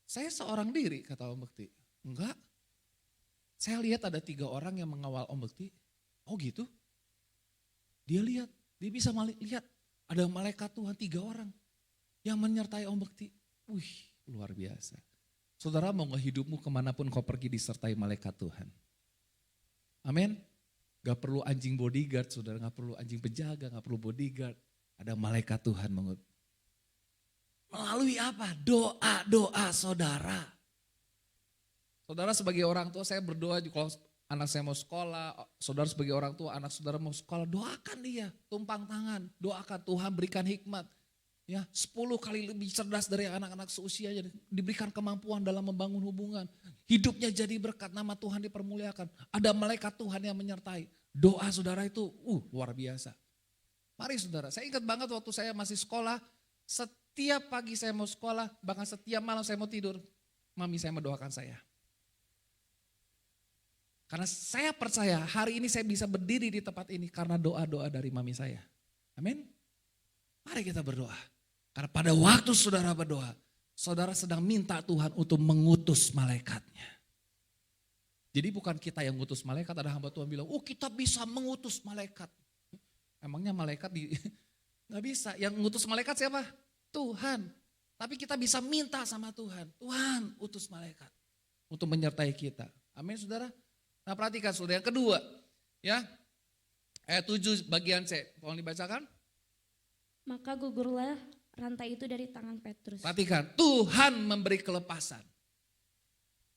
Saya seorang diri kata Om Bekti. Enggak, saya lihat ada 3 orang yang mengawal Om Bekti. Oh gitu? Dia lihat, dia bisa lihat ada malaikat Tuhan 3 orang yang menyertai Om Bekti. Wih luar biasa. Saudara mau hidupmu kemanapun kau pergi disertai malaikat Tuhan. Amin. Gak perlu anjing bodyguard saudara, gak perlu anjing penjaga, gak perlu bodyguard. Ada malaikat Tuhan mengutus. Melalui apa? Doa saudara. Saudara sebagai orang tua saya berdoa kalau anak saya mau sekolah, saudara sebagai orang tua anak saudara mau sekolah, doakan dia, tumpang tangan, doakan Tuhan berikan hikmat. Ya, 10 kali lebih cerdas dari anak-anak seusianya, diberikan kemampuan dalam membangun hubungan. Hidupnya jadi berkat, nama Tuhan dipermuliakan. Ada malaikat Tuhan yang menyertai. Doa saudara itu luar biasa. Mari saudara, saya ingat banget waktu saya masih sekolah, setiap pagi saya mau sekolah, bahkan setiap malam saya mau tidur, mami saya mendoakan saya. Karena saya percaya hari ini saya bisa berdiri di tempat ini karena doa-doa dari mami saya. Amin. Mari kita berdoa. Karena pada waktu saudara berdoa, saudara sedang minta Tuhan untuk mengutus malaikatnya. Jadi bukan kita yang mengutus malaikat, ada hamba Tuhan bilang, kita bisa mengutus malaikat. Emangnya malaikat nggak bisa, yang mengutus malaikat siapa? Tuhan. Tapi kita bisa minta sama Tuhan, Tuhan utus malaikat untuk menyertai kita. Amin saudara. Nah perhatikan saudara yang kedua, ya ayat 7 bagian C, tolong dibacakan. Maka gugurlah rantai itu dari tangan Petrus. Perhatikan, Tuhan memberi kelepasan.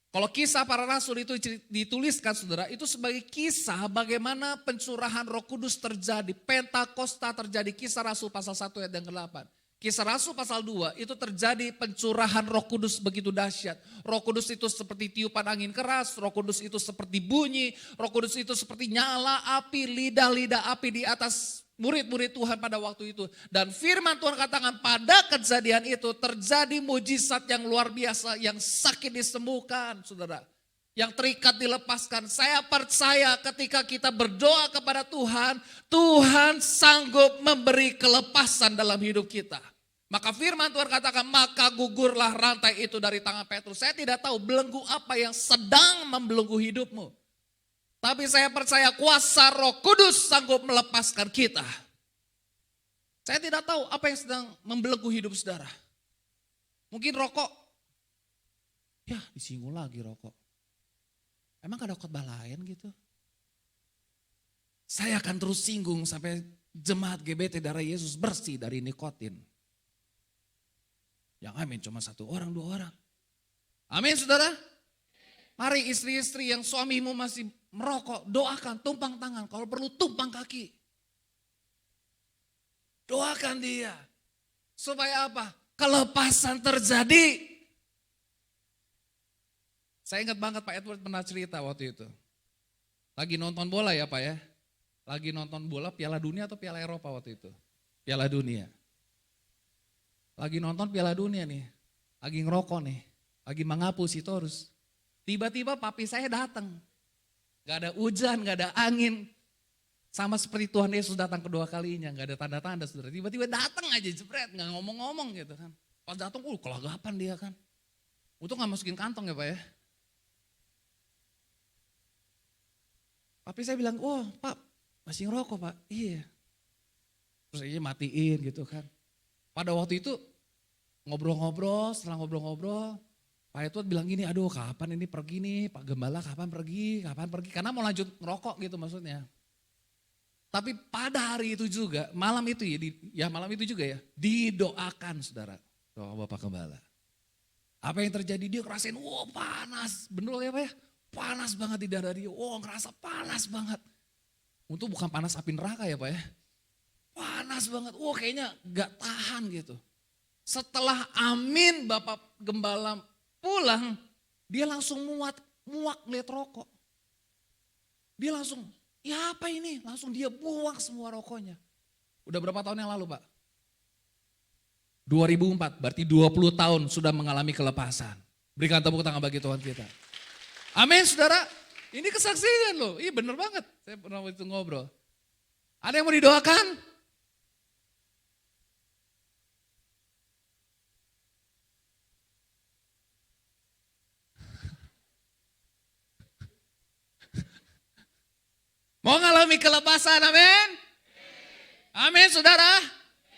Kalau kisah para rasul itu dituliskan saudara, itu sebagai kisah bagaimana pencurahan Roh Kudus terjadi, Pentakosta terjadi, kisah rasul pasal 1 ayat yang ke-8. Kisah Rasul pasal 2 itu terjadi pencurahan Roh Kudus begitu dahsyat. Roh Kudus itu seperti tiupan angin keras, Roh Kudus itu seperti bunyi, Roh Kudus itu seperti nyala api, lidah-lidah api di atas murid-murid Tuhan pada waktu itu. Dan firman Tuhan katakan pada kejadian itu terjadi mujizat yang luar biasa, yang sakit disembuhkan saudara. Yang terikat dilepaskan. Saya percaya ketika kita berdoa kepada Tuhan, Tuhan sanggup memberi kelepasan dalam hidup kita. Maka firman Tuhan katakan, maka gugurlah rantai itu dari tangan Petrus. Saya tidak tahu belenggu apa yang sedang membelenggu hidupmu. Tapi saya percaya kuasa Roh Kudus sanggup melepaskan kita. Saya tidak tahu apa yang sedang membelenggu hidup saudara. Mungkin rokok. Ya disinggung lagi rokok. Emang ada khotbah lain gitu? Saya akan terus singgung sampai jemaat GBT darah Yesus bersih dari nikotin. Yang amin cuma 1 orang 2 orang. Amin saudara. Mari istri-istri yang suamimu masih merokok, doakan tumpang tangan. Kalau perlu tumpang kaki. Doakan dia. Supaya apa? Kelepasan terjadi. Saya ingat banget Pak Edward pernah cerita waktu itu. Lagi nonton bola ya Pak ya. Lagi nonton bola Piala Dunia atau Piala Eropa waktu itu? Piala Dunia. Lagi nonton Piala Dunia nih. Lagi ngerokok nih. Lagi mengapus Sitorus. Tiba-tiba papi saya datang. Gak ada hujan, gak ada angin. Sama seperti Tuhan Yesus datang kedua kalinya, gak ada tanda-tanda saudara. Tiba-tiba datang aja jebret, gak ngomong-ngomong gitu kan. Pas datang, kelagapan dia kan. Untung gak masukin kantong ya Pak ya. Papi saya bilang, Pak masih ngerokok Pak. Iya. Terus aja matiin gitu kan. Pada waktu itu ngobrol-ngobrol, setelah ngobrol-ngobrol, Pak Edward bilang gini, aduh kapan ini pergi nih, Pak Gembala kapan pergi, karena mau lanjut ngerokok gitu maksudnya. Tapi pada hari itu juga, malam itu ya, didoakan saudara, doa Bapak Gembala. Apa yang terjadi, dia ngerasain, panas, bener ya Pak ya, panas banget di dada dia, ngerasa panas banget. Untuk bukan panas api neraka ya Pak ya, panas banget, kayaknya gak tahan gitu. Setelah amin Bapak Gembala pulang, dia langsung muak lihat rokok. Dia langsung, ya apa ini? Langsung dia buang semua rokoknya. Udah berapa tahun yang lalu Pak? 2004, berarti 20 tahun sudah mengalami kelepasan. Berikan tepuk tangan bagi Tuhan kita. Amin saudara, ini kesaksian loh, iya bener banget. Saya pernah waktu itu ngobrol. Ada yang mau didoakan? Mau ngalami kelepasan, amin? Amin saudara.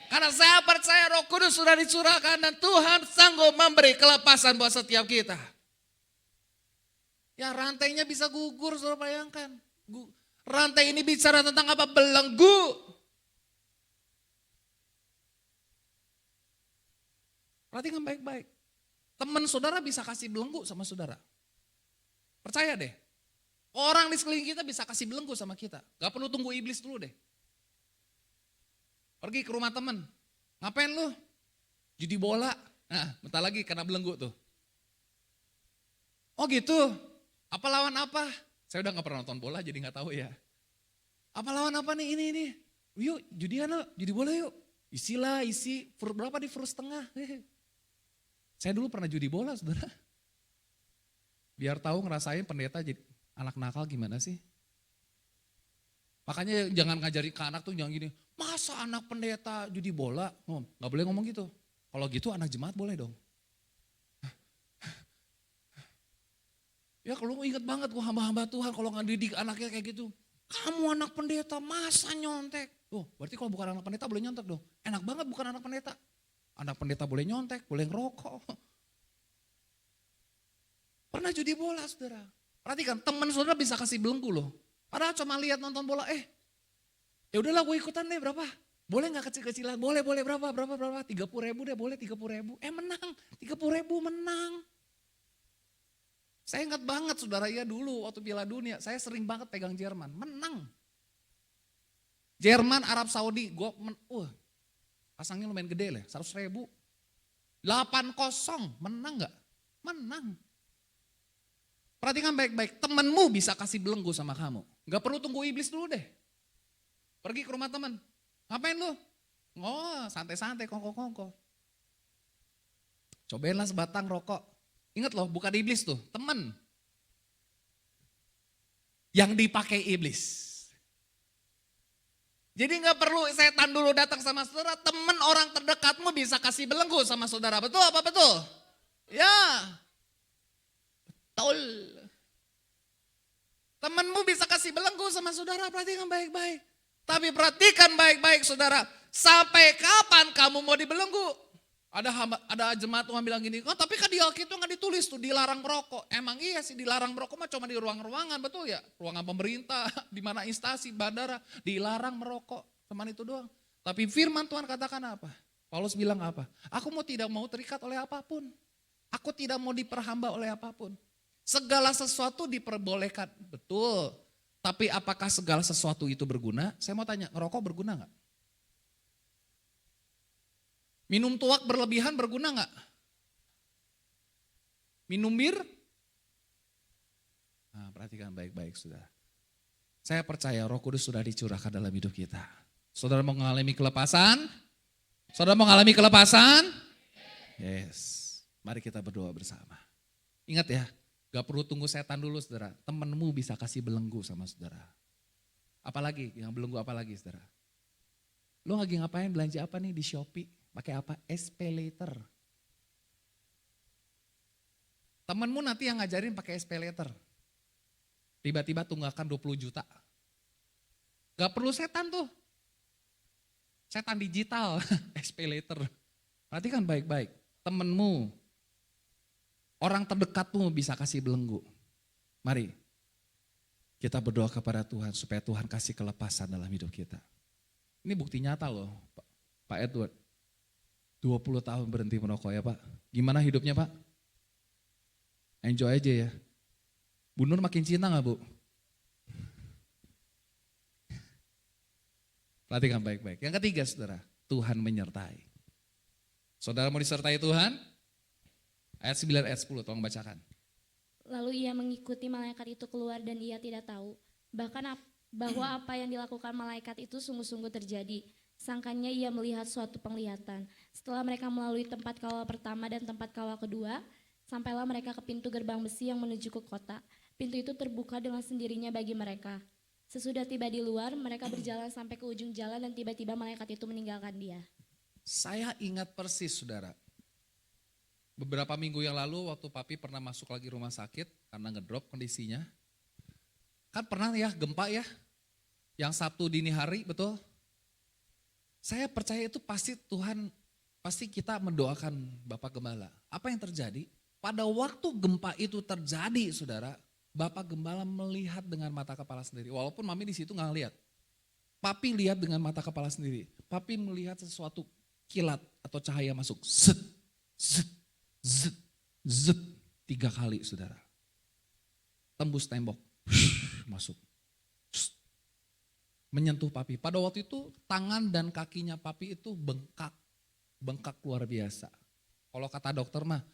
Karena saya percaya Roh Kudus sudah dicurahkan dan Tuhan sanggup memberi kelepasan buat setiap kita. Ya rantainya bisa gugur, saudara bayangkan. Rantai ini bicara tentang apa? Belenggu. Perhatikan baik-baik. Teman saudara bisa kasih belenggu sama saudara. Percaya deh. Orang di sekeliling kita bisa kasih belenggu sama kita. Gak perlu tunggu iblis dulu deh. Pergi ke rumah temen. Ngapain lu? Judi bola. Nah, bentar lagi kena belenggu tuh. Oh gitu. Apa lawan apa? Saya udah gak pernah nonton bola jadi gak tahu ya. Apa lawan apa nih ini. Yuk judian lo, judi bola yuk. Isi berapa di furus tengah. Saya dulu pernah judi bola saudara. Biar tahu ngerasain pendeta jadi anak nakal gimana sih? Makanya jangan ngajari ke anak tuh jangan gini, masa anak pendeta judi bola? Gak boleh ngomong gitu. Kalau gitu anak jemaat boleh dong. Ya kalau ingat banget gua hamba-hamba Tuhan kalau ngedidik anaknya kayak gitu. Kamu anak pendeta masa nyontek? Berarti kalau bukan anak pendeta boleh nyontek dong. Enak banget bukan anak pendeta. Anak pendeta boleh nyontek, boleh ngerokok. Pernah judi bola saudara. Perhatikan teman saudara bisa kasih belenggu loh. Padahal cuma lihat nonton bola, ya udahlah gue ikutan deh berapa. Boleh gak kecil-kecilan? Boleh berapa? 30.000 deh, boleh 30.000. Menang, 30.000 menang. Saya ingat banget saudara ya dulu waktu Piala Dunia, saya sering banget pegang Jerman, menang. Jerman, Arab Saudi, pasangnya lumayan gede lah, 100.000. 8-0, menang gak? Menang. Perhatikan baik-baik, temenmu bisa kasih belenggu sama kamu. Gak perlu tunggu iblis dulu deh. Pergi ke rumah teman. Ngapain lu? Santai-santai, kongko-kongko. Cobainlah sebatang rokok. Ingat loh, bukan iblis tuh, temen. Yang dipakai iblis. Jadi gak perlu setan dulu datang sama saudara, temen orang terdekatmu bisa kasih belenggu sama saudara. Betul apa betul? Ya. Betul. Temanmu bisa kasih belenggu sama saudara, perhatikan baik-baik. Tapi perhatikan baik-baik saudara, sampai kapan kamu mau dibelenggu? Ada jemaat Tuhan bilang gini, tapi kan di Alkitab nggak ditulis tuh dilarang merokok. Emang iya sih dilarang merokok mah cuma di ruang-ruangan, betul ya? Ruangan pemerintah, di mana instansi, bandara, dilarang merokok, cuman itu doang. Tapi firman Tuhan katakan apa? Paulus bilang apa? Aku tidak mau terikat oleh apapun. Aku tidak mau diperhamba oleh apapun. Segala sesuatu diperbolehkan, betul. Tapi apakah segala sesuatu itu berguna? Saya mau tanya, ngerokok berguna gak? Minum tuak berlebihan berguna gak? Minum bir? Nah, perhatikan baik-baik saudara. Saya percaya Roh Kudus sudah dicurahkan dalam hidup kita. Saudara mau mengalami kelepasan? Saudara mau mengalami kelepasan? Yes. Mari kita berdoa bersama. Ingat ya, Gak perlu tunggu setan dulu saudara. Temenmu bisa kasih belenggu sama saudara. Apalagi yang belenggu apalagi saudara. Lo lagi ngapain, belanja apa nih di Shopee? Pakai apa? SPayLater. Temenmu nanti yang ngajarin pakai SPayLater. Tiba-tiba tunggakan 20 juta. Gak perlu setan tuh. Setan digital, SPayLater. Perhatikan baik-baik. Temenmu, orang terdekatmu bisa kasih belenggu. Mari kita berdoa kepada Tuhan supaya Tuhan kasih kelepasan dalam hidup kita. Ini bukti nyata loh Pak Edward. 20 tahun berhenti merokok ya Pak. Gimana hidupnya Pak? Enjoy aja ya. Bu Nur makin cinta gak Bu? Perhatikan baik-baik. Yang ketiga saudara, Tuhan menyertai. Saudara mau disertai Tuhan? Ayat 9, ayat 10, tolong bacakan. Lalu ia mengikuti malaikat itu keluar dan ia tidak tahu bahwa apa yang dilakukan malaikat itu sungguh-sungguh terjadi. Sangkanya ia melihat suatu penglihatan. Setelah mereka melalui tempat kawal pertama dan tempat kawal kedua, sampailah mereka ke pintu gerbang besi yang menuju ke kota. Pintu itu terbuka dengan sendirinya bagi mereka. Sesudah tiba di luar, mereka berjalan sampai ke ujung jalan dan tiba-tiba malaikat itu meninggalkan dia. Saya ingat persis saudara. Beberapa minggu yang lalu waktu papi pernah masuk lagi rumah sakit karena ngedrop kondisinya. Kan pernah ya gempa ya, yang Sabtu dini hari betul. Saya percaya itu pasti Tuhan, pasti kita mendoakan Bapak Gembala. Apa yang terjadi? Pada waktu gempa itu terjadi saudara, Bapak Gembala melihat dengan mata kepala sendiri. Walaupun mami di situ nggak lihat. Papi lihat dengan mata kepala sendiri. Papi melihat sesuatu kilat atau cahaya masuk. Zet, zet, zet, zet. 3 kali saudara. Tembus tembok. Masuk. Menyentuh papi. Pada waktu itu tangan dan kakinya papi itu bengkak. Bengkak luar biasa. Kalau kata dokter mah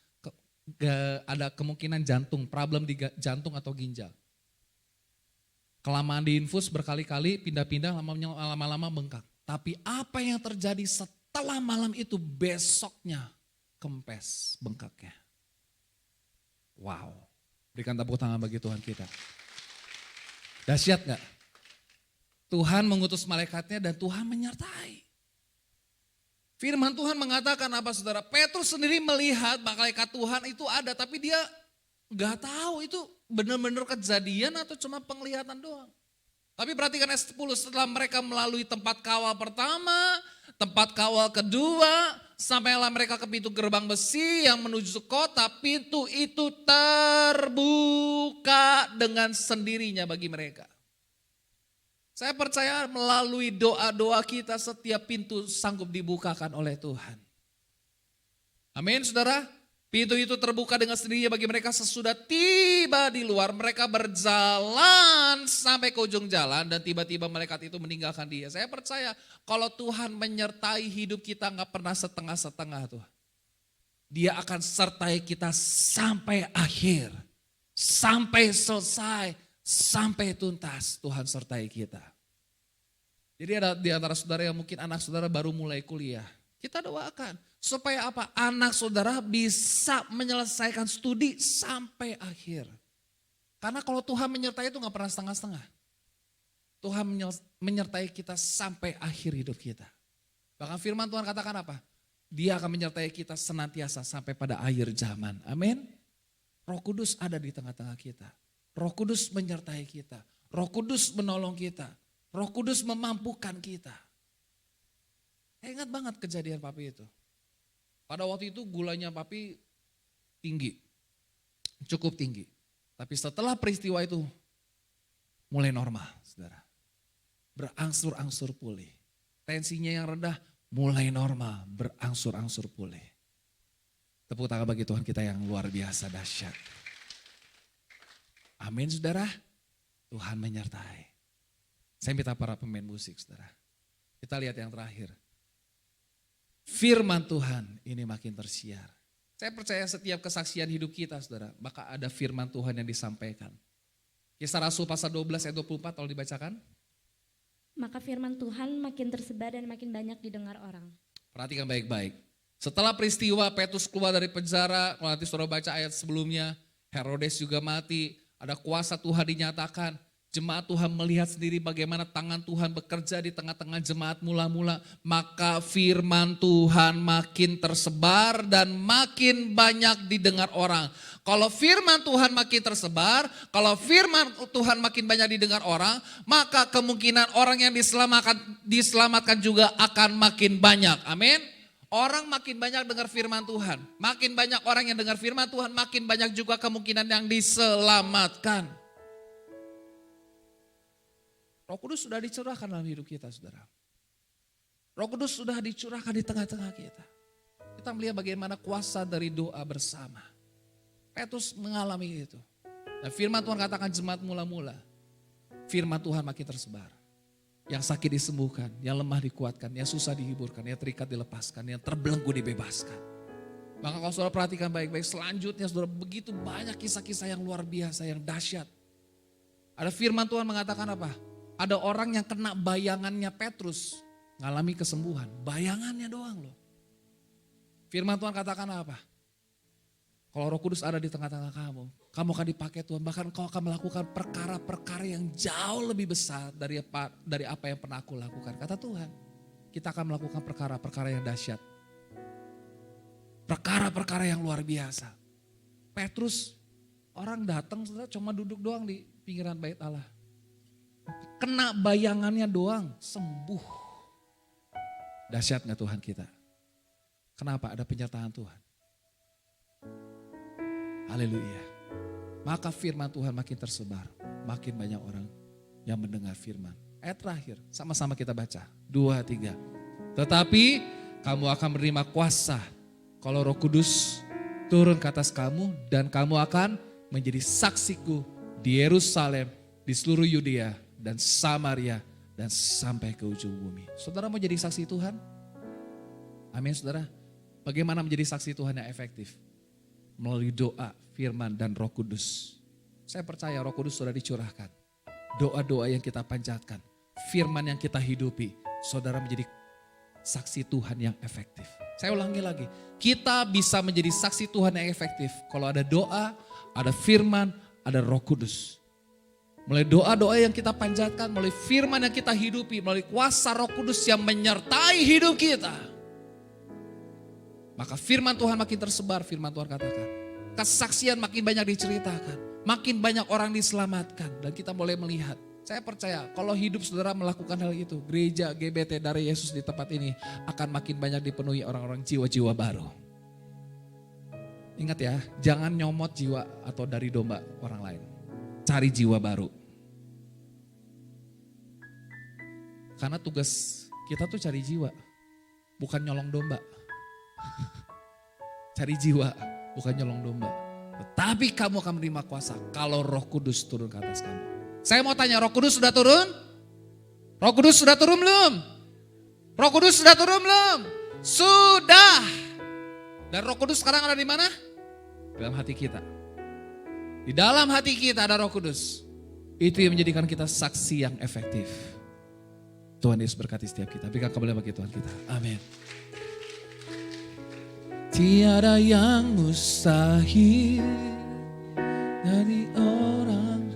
ada kemungkinan jantung, problem di jantung atau ginjal. Kelamaan diinfus berkali-kali, pindah-pindah, lama-lama bengkak. Tapi apa yang terjadi setelah malam itu, besoknya kempes bengkaknya. Wow, berikan tepuk tangan bagi Tuhan kita. Dahsyat gak? Tuhan mengutus malaikatnya dan Tuhan menyertai. Firman Tuhan mengatakan apa saudara? Petrus sendiri melihat malaikat Tuhan itu ada, tapi dia gak tahu itu benar-benar kejadian atau cuma penglihatan doang. Tapi perhatikan ayat 10, setelah mereka melalui tempat kawal pertama, tempat kawal kedua, sampailah mereka ke pintu gerbang besi yang menuju kota, pintu itu terbuka dengan sendirinya bagi mereka. Saya percaya melalui doa-doa kita setiap pintu sanggup dibukakan oleh Tuhan. Amin saudara. Pintu itu terbuka dengan sendirinya bagi mereka sesudah tiba di luar. Mereka berjalan sampai ke ujung jalan dan tiba-tiba malaikat itu meninggalkan dia. Saya percaya kalau Tuhan menyertai hidup kita gak pernah setengah-setengah tuh. Dia akan sertai kita sampai akhir. Sampai selesai. Sampai tuntas Tuhan sertai kita. Jadi ada di antara saudara yang mungkin anak saudara baru mulai kuliah. Kita doakan supaya apa? Anak saudara bisa menyelesaikan studi sampai akhir. Karena kalau Tuhan menyertai itu gak pernah setengah-setengah. Tuhan menyertai kita sampai akhir hidup kita. Bahkan firman Tuhan katakan apa? Dia akan menyertai kita senantiasa sampai pada akhir zaman. Amin. Roh Kudus ada di tengah-tengah kita. Roh Kudus menyertai kita. Roh Kudus menolong kita. Roh Kudus memampukan kita. Saya ingat banget kejadian papi itu. Pada waktu itu gulanya papi tinggi. Cukup tinggi. Tapi setelah peristiwa itu mulai normal, saudara. Berangsur-angsur pulih. Tensinya yang rendah mulai normal, berangsur-angsur pulih. Tepuk tangan bagi Tuhan kita yang luar biasa dahsyat. Amin saudara, Tuhan menyertai. Saya minta para pemain musik saudara. Kita lihat yang terakhir. Firman Tuhan ini makin tersiar. Saya percaya setiap kesaksian hidup kita saudara, maka ada firman Tuhan yang disampaikan. Kisah Rasul pasal 12 ayat 24 tolong dibacakan. Maka firman Tuhan makin tersebar dan makin banyak didengar orang. Perhatikan baik-baik. Setelah peristiwa Petrus keluar dari penjara, kalau nanti saudara baca ayat sebelumnya, Herodes juga mati, ada kuasa Tuhan dinyatakan. Jemaat Tuhan melihat sendiri bagaimana tangan Tuhan bekerja di tengah-tengah jemaat mula-mula. Maka firman Tuhan makin tersebar dan makin banyak didengar orang. Kalau firman Tuhan makin tersebar, kalau firman Tuhan makin banyak didengar orang, maka kemungkinan orang yang diselamatkan juga akan makin banyak. Amin. Orang makin banyak dengar firman Tuhan. Makin banyak orang yang dengar firman Tuhan, makin banyak juga kemungkinan yang diselamatkan. Roh Kudus sudah dicurahkan dalam hidup kita, saudara. Roh Kudus sudah dicurahkan di tengah-tengah kita. Kita melihat bagaimana kuasa dari doa bersama. Petrus mengalami itu. Dan firman Tuhan katakan jemaat mula-mula. Firman Tuhan makin tersebar. Yang sakit disembuhkan, yang lemah dikuatkan, yang susah dihiburkan, yang terikat dilepaskan, yang terbelenggu dibebaskan. Maka kalau saudara perhatikan baik-baik, selanjutnya saudara begitu banyak kisah-kisah yang luar biasa, yang dahsyat. Ada firman Tuhan mengatakan apa? Ada orang yang kena bayangannya Petrus, ngalami kesembuhan. Bayangannya doang loh. Firman Tuhan katakan apa? Kalau Roh Kudus ada di tengah-tengah kamu akan dipakai Tuhan. Bahkan kau akan melakukan perkara-perkara yang jauh lebih besar dari apa yang pernah aku lakukan. Kata Tuhan, kita akan melakukan perkara-perkara yang dahsyat. Perkara-perkara yang luar biasa. Petrus, orang datang cuma duduk doang di pinggiran bait Allah. Kena bayangannya doang, sembuh. Dahsyat gak Tuhan kita? Kenapa? Ada penyertaan Tuhan. Haleluya. Maka firman Tuhan makin tersebar. Makin banyak orang yang mendengar firman. Ayat terakhir, sama-sama kita baca. 2, 3. Tetapi kamu akan menerima kuasa kalau Roh Kudus turun ke atas kamu. Dan kamu akan menjadi saksiku di Yerusalem, di seluruh Yudea dan Samaria dan sampai ke ujung bumi. Saudara mau jadi saksi Tuhan? Amin saudara. Bagaimana menjadi saksi Tuhan yang efektif? Melalui doa, firman dan Roh Kudus. Saya percaya Roh Kudus sudah dicurahkan. Doa-doa yang kita panjatkan, firman yang kita hidupi, saudara menjadi saksi Tuhan yang efektif. Saya ulangi lagi, kita bisa menjadi saksi Tuhan yang efektif kalau ada doa, ada firman, ada Roh Kudus. Melalui doa-doa yang kita panjatkan, melalui firman yang kita hidupi, melalui kuasa Roh Kudus yang menyertai hidup kita. Maka firman Tuhan makin tersebar, firman Tuhan katakan. Kesaksian makin banyak diceritakan, makin banyak orang diselamatkan. Dan kita boleh melihat, saya percaya kalau hidup saudara melakukan hal itu, gereja GBT dari Yesus di tempat ini akan makin banyak dipenuhi orang-orang jiwa-jiwa baru. Ingat ya, jangan nyomot jiwa atau dari domba orang lain. Cari jiwa baru. Karena tugas kita tuh cari jiwa, bukan nyolong domba. Cari jiwa, bukan nyolong domba. Tetapi kamu akan menerima kuasa kalau Roh Kudus turun ke atas kamu. Saya mau tanya, Roh Kudus sudah turun? Roh Kudus sudah turun belum? Roh Kudus sudah turun belum? Sudah. Dan Roh Kudus sekarang ada di mana? Dalam hati kita. Di dalam hati kita ada Roh Kudus. Itu yang menjadikan kita saksi yang efektif. Tuhan Yesus berkati setiap kita. Berikan kemuliaan bagi Tuhan kita. Amin. Tiada yang mustahil dari orang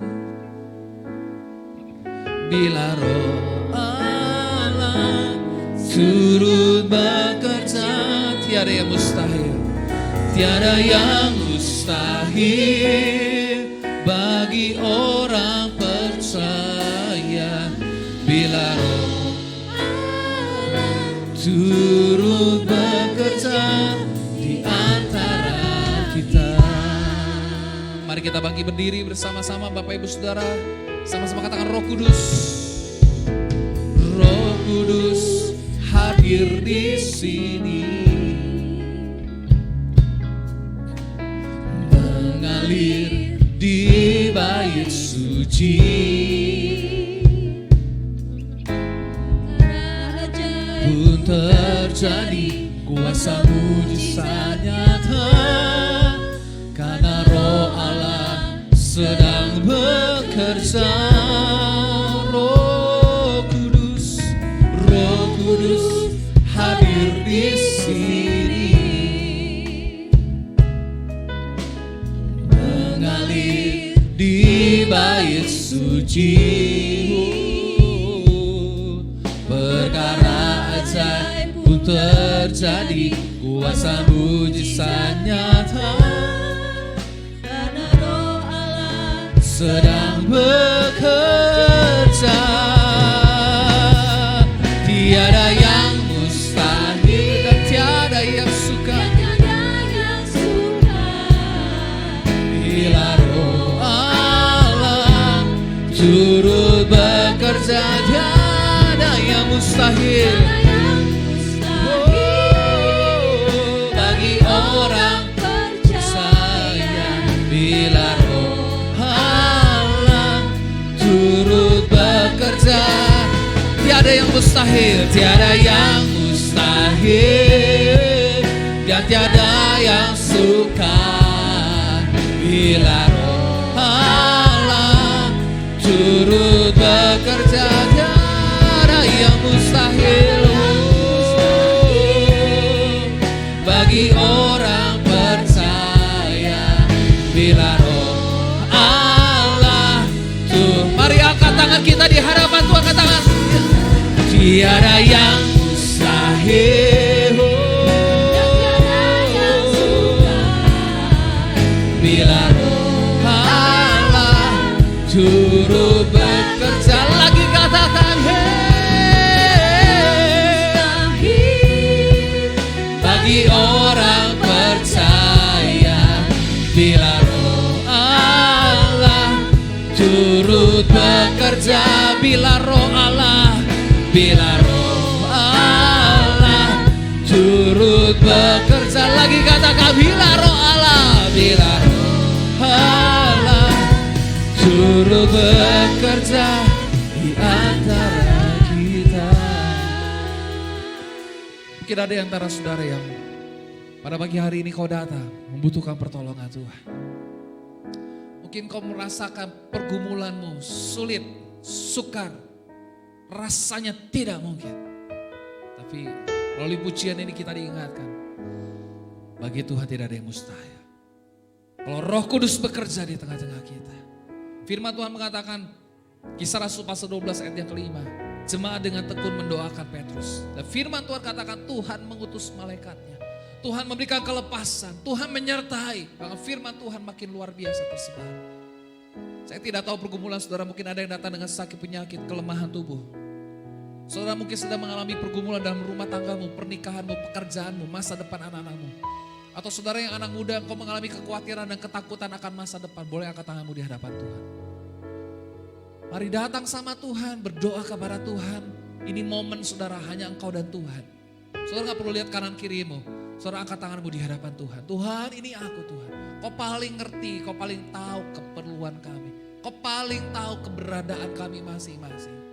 bila Roh Allah turut bekerja. Tiada yang mustahil. Tiada yang mustahil bagi orang percaya bila Roh turut bekerja di antara kita. Mari kita bangkit berdiri bersama-sama Bapak Ibu Saudara. Sama-sama katakan Roh Kudus. Roh Kudus hadir di sini. Mengalir di bait suci. Pun terjadi kuasa mujizat nyata. Karena Roh Allah sedang bekerja. Roh Kudus hadir di sini. pujimu, perkara ajaib pun terjadi, kuasa mujizat nyata, karena Roh Allah sedang bekerja. Tiada yang mustahil dan tiada yang suka, bila Roh Allah turut bekerja. Tiada yang mustahil bagi orang percaya, bila Roh Allah turut bekerja. Tiada yang mustahil, tiada yang mustahil, dan tiada yang sukar, bila Roh Allah turut bekerja. Tiada yang mustahil bagi orang percaya, bila Roh Allah turut. Mari angkat tangan kita di hadapan Tuhan, angkat tangan. Tiada yang mustahil bila Roh Allah turut bekerja. Lagi katakan, bagi orang percaya, bila Roh Allah turut bekerja. Bila Roh Allah, bila Roh Allah turut bekerja. Lagi katakan, bila Roh Allah, bila Roh Allah turut bekerja di antara kita. Mungkin ada yang antara saudara yang pada pagi hari ini kau datang membutuhkan pertolongan Tuhan. Mungkin kau merasakan pergumulanmu sulit, sukar, rasanya tidak mungkin. Tapi melalui pujian ini kita diingatkan, bagi Tuhan tidak ada yang mustahil. Kalau Roh Kudus bekerja di tengah-tengah kita. Firman Tuhan mengatakan, Kisah Rasul pasal 12 ayat yang kelima, jemaat dengan tekun mendoakan Petrus. Dan firman Tuhan katakan, Tuhan mengutus malaikatnya, Tuhan memberikan kelepasan, Tuhan menyertai. Bahkan firman Tuhan makin luar biasa tersebar. Saya tidak tahu pergumulan saudara, mungkin ada yang datang dengan sakit penyakit, kelemahan tubuh. Saudara mungkin sedang mengalami pergumulan dalam rumah tanggamu, pernikahanmu, pekerjaanmu, masa depan anak-anakmu. Atau saudara yang anak muda, kau mengalami kekhawatiran dan ketakutan akan masa depan. Boleh angkat tanganmu di hadapan Tuhan. Mari datang sama Tuhan, berdoa kepada Tuhan. Ini momen saudara, hanya engkau dan Tuhan. Saudara gak perlu lihat kanan kirimu. Saudara angkat tanganmu di hadapan Tuhan. Tuhan, ini aku Tuhan. Kau paling ngerti, kau paling tahu keperluan kami. Kau paling tahu keberadaan kami masing-masing.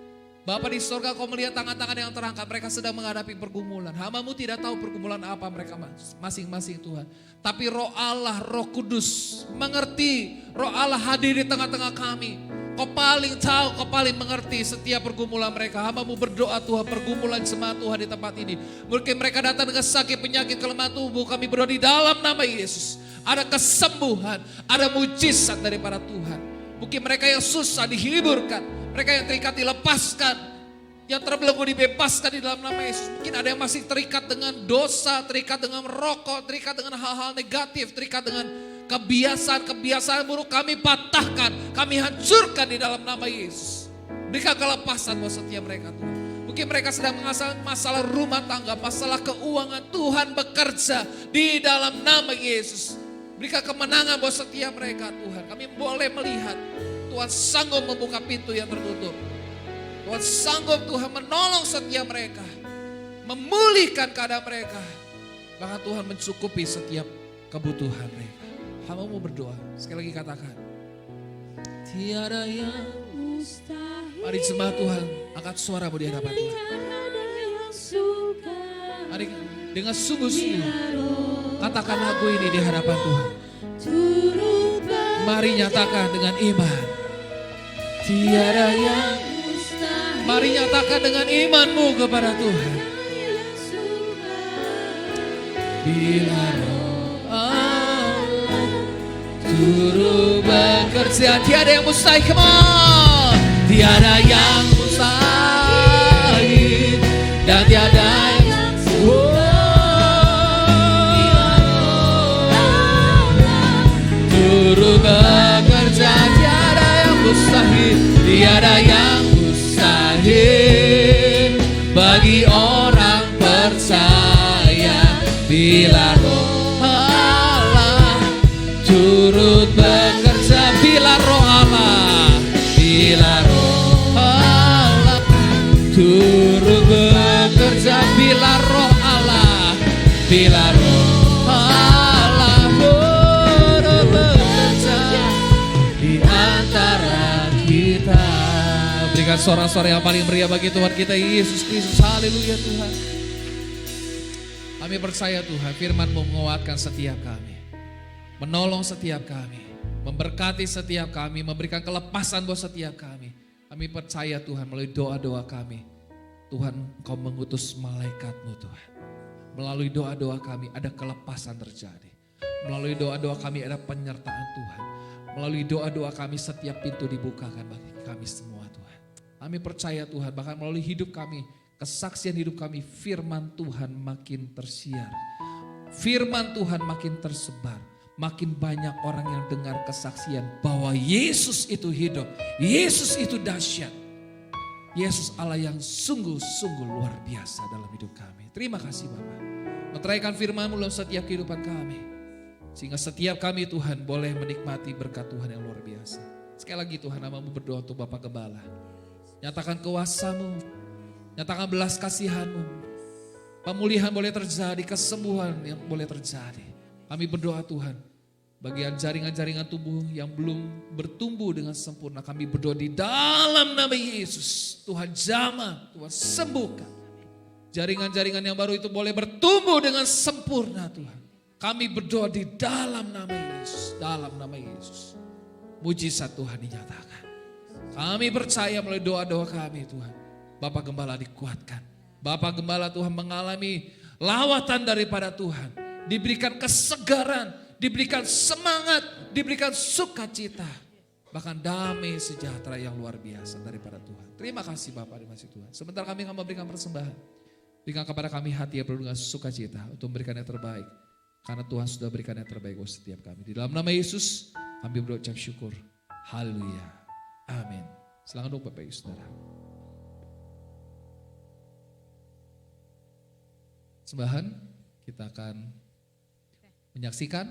Bapa di surga, kau melihat tangan-tangan yang terangkat, mereka sedang menghadapi pergumulan. Hamba-Mu tidak tahu pergumulan apa mereka masing-masing Tuhan. Tapi Roh Allah, Roh Kudus mengerti. Roh Allah hadir di tengah-tengah kami. Kau paling tahu, kau paling mengerti setiap pergumulan mereka. Hamba-Mu berdoa Tuhan, pergumulan jemaat Tuhan di tempat ini. Mungkin mereka datang dengan sakit, penyakit, kelemahan tubuh. Kami berdoa di dalam nama Yesus. Ada kesembuhan, ada mujizat daripada Tuhan. Mungkin mereka yang susah dihiburkan, mereka yang terikat dilepaskan, yang terbelenggu dibebaskan di dalam nama Yesus. Mungkin ada yang masih terikat dengan dosa, terikat dengan merokok, terikat dengan hal-hal negatif, terikat dengan kebiasaan buruk. Kami patahkan, kami hancurkan di dalam nama Yesus. Berikan kelepasan buat setiap mereka Tuhan. Mungkin mereka sedang mengalami masalah rumah tangga, masalah keuangan. Tuhan bekerja di dalam nama Yesus. Berikan kemenangan buat setiap mereka Tuhan. Kami boleh melihat Tuhan sanggup membuka pintu yang tertutup. Tuhan sanggup Tuhan menolong setiap mereka. Memulihkan keadaan mereka. Bahkan Tuhan mencukupi setiap kebutuhan mereka. Hamba-Mu berdoa. Sekali lagi katakan. Tiada yang mustahil. Mari jemaat Tuhan, angkat suara-Mu di hadapan Tuhan. Mari dengan sungguh-sungguh katakan lagu ini di hadapan Tuhan. Mari nyatakan dengan iman. Tiada yang mustahil. Mari nyatakan dengan imanmu kepada Tuhan. Bila Roh Allah turut bekerja, tiada yang mustahil. Come on. tiada yang mustahil dan tiada yang turut bekerja, tiada yang mustahil, tiada yang mustahil bagi orang percaya. Bila Roh Allah turut bekerja, bila Roh Allah, bila Roh Allah turut bekerja, bila Roh Allah, bila Roh Allah turut bekerja di antara kita. Berikan suara-suara yang paling meriah bagi Tuhan kita Yesus Kristus. Haleluya Tuhan. Kami percaya Tuhan, firman-Mu menguatkan setiap kami, menolong setiap kami, memberkati setiap kami, memberikan kelepasan buat setiap kami. Kami percaya Tuhan melalui doa-doa kami, Tuhan Engkau mengutus malaikat-Mu Tuhan. Melalui doa-doa kami ada kelepasan terjadi. Melalui doa-doa kami ada penyertaan Tuhan. Melalui doa-doa kami setiap pintu dibukakan bagi kami semua Tuhan. Kami percaya Tuhan, bahkan melalui hidup kami, kesaksian hidup kami, firman Tuhan makin tersiar. Firman Tuhan makin tersebar. Makin banyak orang yang dengar kesaksian bahwa Yesus itu hidup. Yesus itu dahsyat. Yesus Allah yang sungguh-sungguh luar biasa dalam hidup kami. Terima kasih Bapak. Meteraikan firman-Mu dalam setiap kehidupan kami. Sehingga setiap kami Tuhan boleh menikmati berkat Tuhan yang luar biasa. Sekali lagi Tuhan, nama-Mu berdoa untuk Bapak Gembala. Nyatakan kuasa-Mu, nyatakan belas kasihan-Mu. Pemulihan boleh terjadi, kesembuhan yang boleh terjadi. Kami berdoa Tuhan, bagian jaringan-jaringan tubuh yang belum bertumbuh dengan sempurna, kami berdoa di dalam nama Yesus. Tuhan jamah, Tuhan sembuhkan. Jaringan-jaringan yang baru itu boleh bertumbuh dengan sempurna Tuhan. Kami berdoa di dalam nama Yesus, dalam nama Yesus. Mujizat Tuhan dinyatakan. Kami percaya melalui doa-doa kami Tuhan. Bapak Gembala dikuatkan. Bapak Gembala Tuhan mengalami lawatan daripada Tuhan. Diberikan kesegaran, diberikan semangat, diberikan sukacita. Bahkan damai sejahtera yang luar biasa daripada Tuhan. Terima kasih Bapak di masjid Tuhan. Sebentar kami akan memberikan persembahan. Berikan kepada kami hati yang penuh dengan sukacita untuk memberikan yang terbaik. Karena Tuhan sudah berikan yang terbaik buat setiap kami. Di dalam nama Yesus kami berucap syukur. Haleluya. Amin. Silakan dong Bapak Ibu Saudara. Sembahan kita akan menyaksikan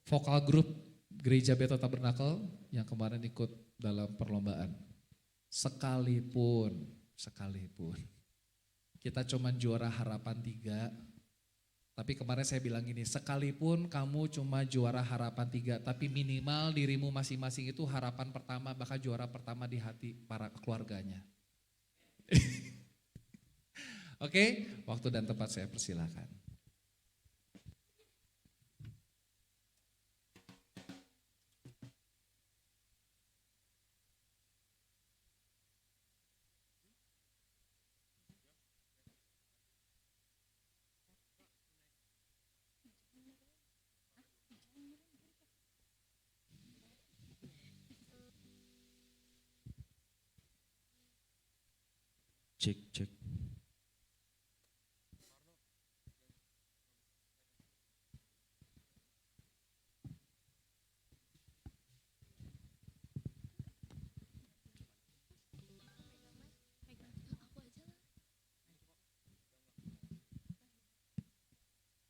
vokal grup Gereja Bethel Tabernakel yang kemarin ikut dalam perlombaan. Sekalipun kita cuma juara harapan 3, tapi kemarin saya bilang gini, sekalipun kamu cuma juara harapan 3, tapi minimal dirimu masing-masing itu harapan pertama, bahkan juara pertama di hati para keluarganya. Oke, waktu dan tempat saya persilakan. Cek.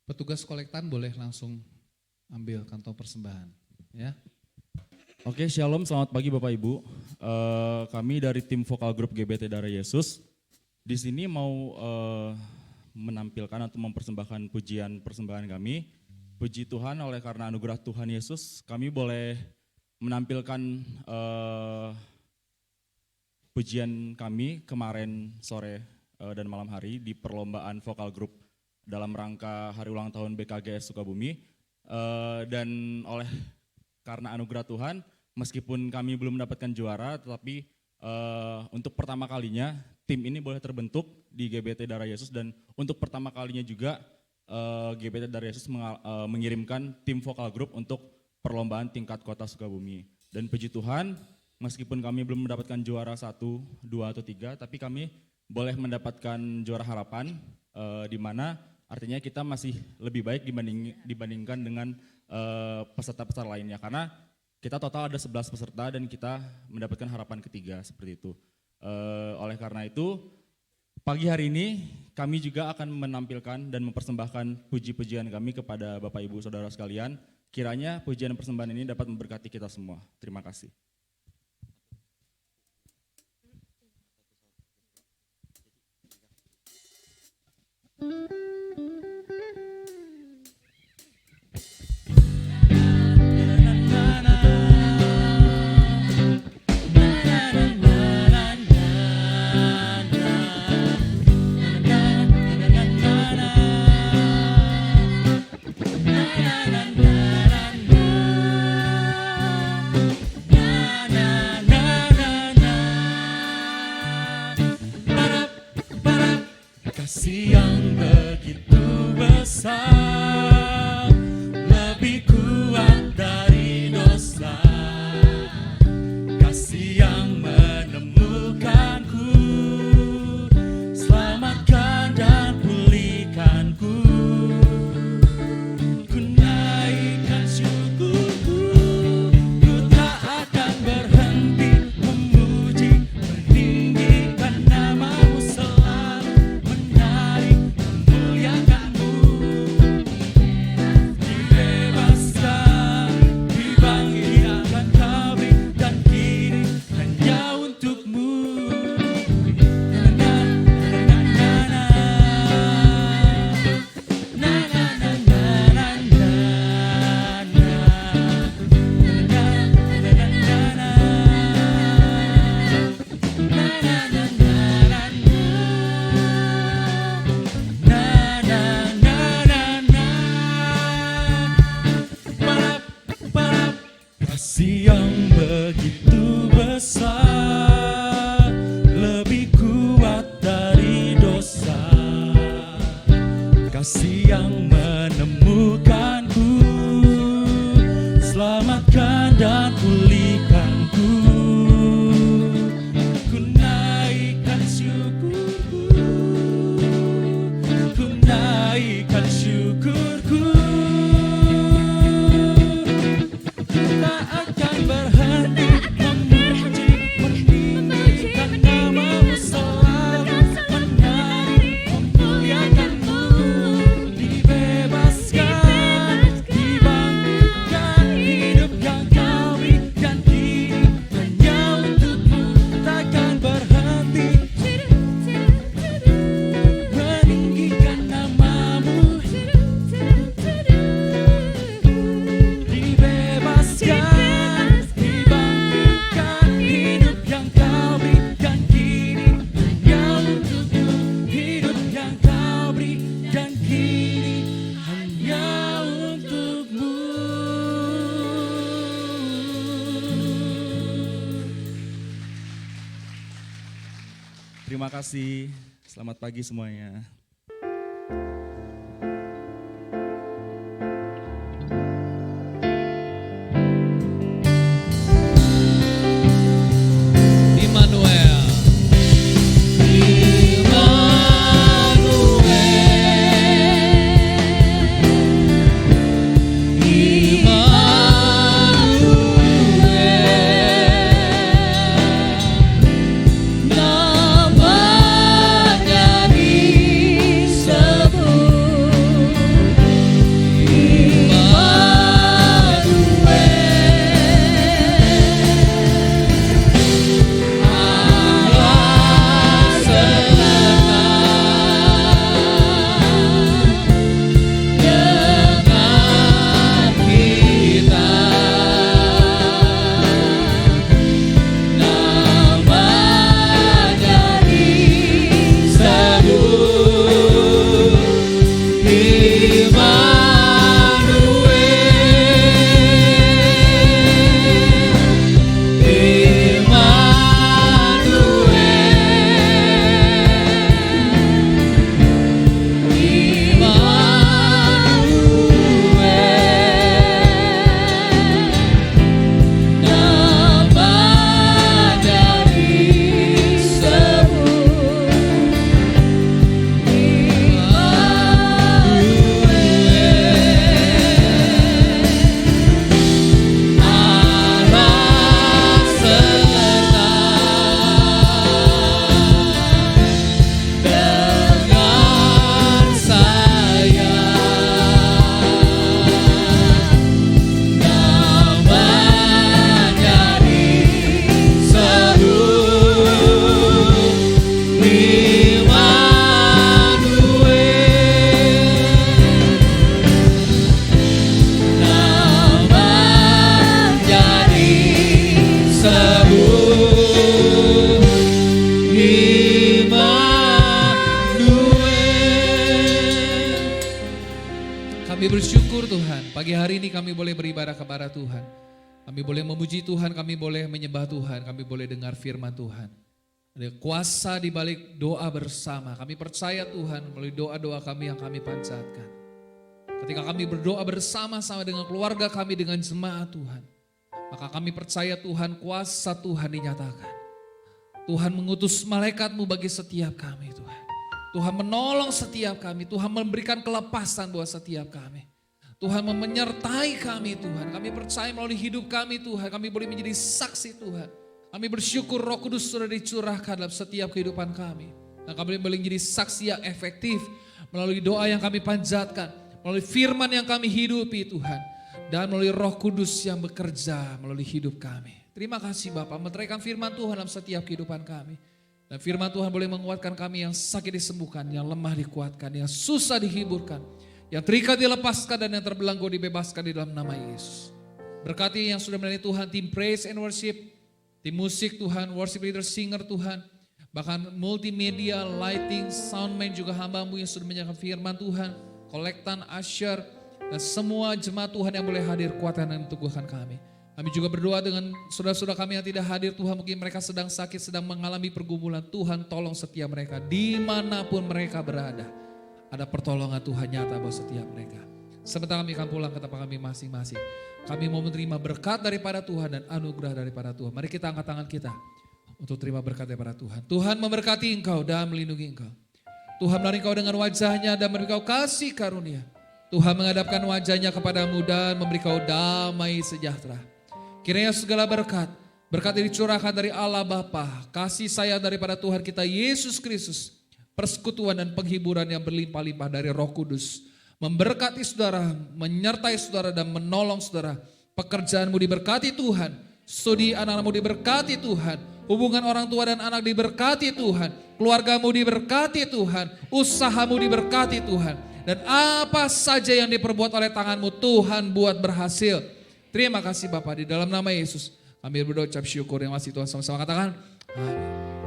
Petugas kolektan boleh langsung ambil kantong persembahan, ya. Oke, shalom, selamat pagi Bapak Ibu. Kami dari tim vokal grup GBT Darah Yesus di sini mau menampilkan atau mempersembahkan pujian persembahan kami. Puji Tuhan, oleh karena anugerah Tuhan Yesus, kami boleh menampilkan pujian kami kemarin sore dan malam hari di perlombaan vokal grup dalam rangka hari ulang tahun BKGS Sukabumi. Dan oleh karena anugerah Tuhan, meskipun kami belum mendapatkan juara, tetapi untuk pertama kalinya tim ini boleh terbentuk di GBT Darah Yesus, dan untuk pertama kalinya juga GBT Darah Yesus mengirimkan tim vokal grup untuk perlombaan tingkat kota Sukabumi. Dan puji Tuhan, meskipun kami belum mendapatkan juara 1, 2, atau 3, tapi kami boleh mendapatkan juara harapan, di mana artinya kita masih lebih baik dibandingkan dengan peserta-peserta lainnya, karena kita total ada 11 peserta dan kita mendapatkan harapan ketiga seperti itu. Oleh karena itu, pagi hari ini kami juga akan menampilkan dan mempersembahkan puji-pujian kami kepada Bapak Ibu Saudara sekalian. Kiranya pujian dan persembahan ini dapat memberkati kita semua. Terima kasih. Kasih yang begitu besar, lebih kuat dari dosa. Kasih yang menemukanku, selamatkan dan pulihkanku. Ku naikkan syukurku, ku tak akan berhenti memuji, meninggikan namamu selalu. Kasih yang begitu besar, lebih kuat dari dosa. Kasih yang menemukanku, selamatkan dan pulihkanku. Ku naikkan syukurku, ku naikkan syukurku. Tak akan berhenti memuji, meninggikan namamu selalu, menari, memuliakanmu. Dibebaskan, dibangkitkan, hidup yang kau berikan kini hanya untukmu. Takkan berhenti meninggikan namamu. Dibebaskan, dibangkitkan, hidup yang kau berikan kini hanya untukmu. Hidup yang kau berikan kini hanya untukmu. Terima kasih. Selamat pagi semuanya. Immanuel. Namanya disebut Pagi hari ini kami boleh beribadah kepada Tuhan. Kami boleh memuji Tuhan, kami boleh menyembah Tuhan, kami boleh dengar firman Tuhan. Ada kuasa di balik doa bersama. Kami percaya Tuhan melalui doa-doa kami yang kami panjatkan. Ketika kami berdoa bersama-sama dengan keluarga kami, dengan jemaat Tuhan, maka kami percaya Tuhan, kuasa Tuhan dinyatakan. Tuhan mengutus malaikat-Mu bagi setiap kami Tuhan. Tuhan menolong setiap kami, Tuhan memberikan kelepasan buat setiap kami. Tuhan menyertai kami Tuhan. Kami percaya melalui hidup kami Tuhan, kami boleh menjadi saksi Tuhan. Kami bersyukur Roh Kudus sudah dicurahkan dalam setiap kehidupan kami. Dan kami boleh menjadi saksi yang efektif melalui doa yang kami panjatkan, melalui firman yang kami hidupi Tuhan. Dan melalui Roh Kudus yang bekerja melalui hidup kami. Terima kasih Bapak, meteraikan firman Tuhan dalam setiap kehidupan kami. Dan firman Tuhan boleh menguatkan kami yang sakit disembuhkan, yang lemah dikuatkan, yang susah dihiburkan, yang terikat dilepaskan, dan yang terbelenggu dibebaskan di dalam nama Yesus. Berkati yang sudah melayani Tuhan, tim praise and worship, tim musik Tuhan, worship leader, singer Tuhan, bahkan multimedia, lighting, soundman juga hamba-Mu yang sudah menyampaikan firman Tuhan, kolektan, usher, dan semua jemaat Tuhan yang boleh hadir, kuatkan dan teguhkan kami. Kami juga berdoa dengan saudara-saudara kami yang tidak hadir Tuhan, mungkin mereka sedang sakit, sedang mengalami pergumulan. Tuhan tolong setiap mereka, dimanapun mereka berada. Ada pertolongan Tuhan nyata buat setiap mereka. Sebentar kami akan pulang ke tempat kami masing-masing. Kami mau menerima berkat daripada Tuhan dan anugerah daripada Tuhan. Mari kita angkat tangan kita untuk terima berkat daripada Tuhan. Tuhan memberkati engkau dan melindungi engkau. Tuhan menarik engkau dengan wajahnya dan memberi engkau kasih karunia. Tuhan menghadapkan wajahnya kepadamu dan memberi engkau damai sejahtera. Kiranya segala berkat yang dicurahkan dari Allah Bapa, kasih sayang daripada Tuhan kita Yesus Kristus, persekutuan dan penghiburan yang berlimpah-limpah dari Roh Kudus, memberkati saudara, menyertai saudara dan menolong saudara. Pekerjaanmu diberkati Tuhan, studi anak-anakmu diberkati Tuhan, hubungan orang tua dan anak diberkati Tuhan, keluargamu diberkati Tuhan, usahamu diberkati Tuhan, dan apa saja yang diperbuat oleh tanganmu Tuhan buat berhasil. Terima kasih Bapak, di dalam nama Yesus kami berdoa ucap syukur yang masih Tuhan, sama-sama katakan amin.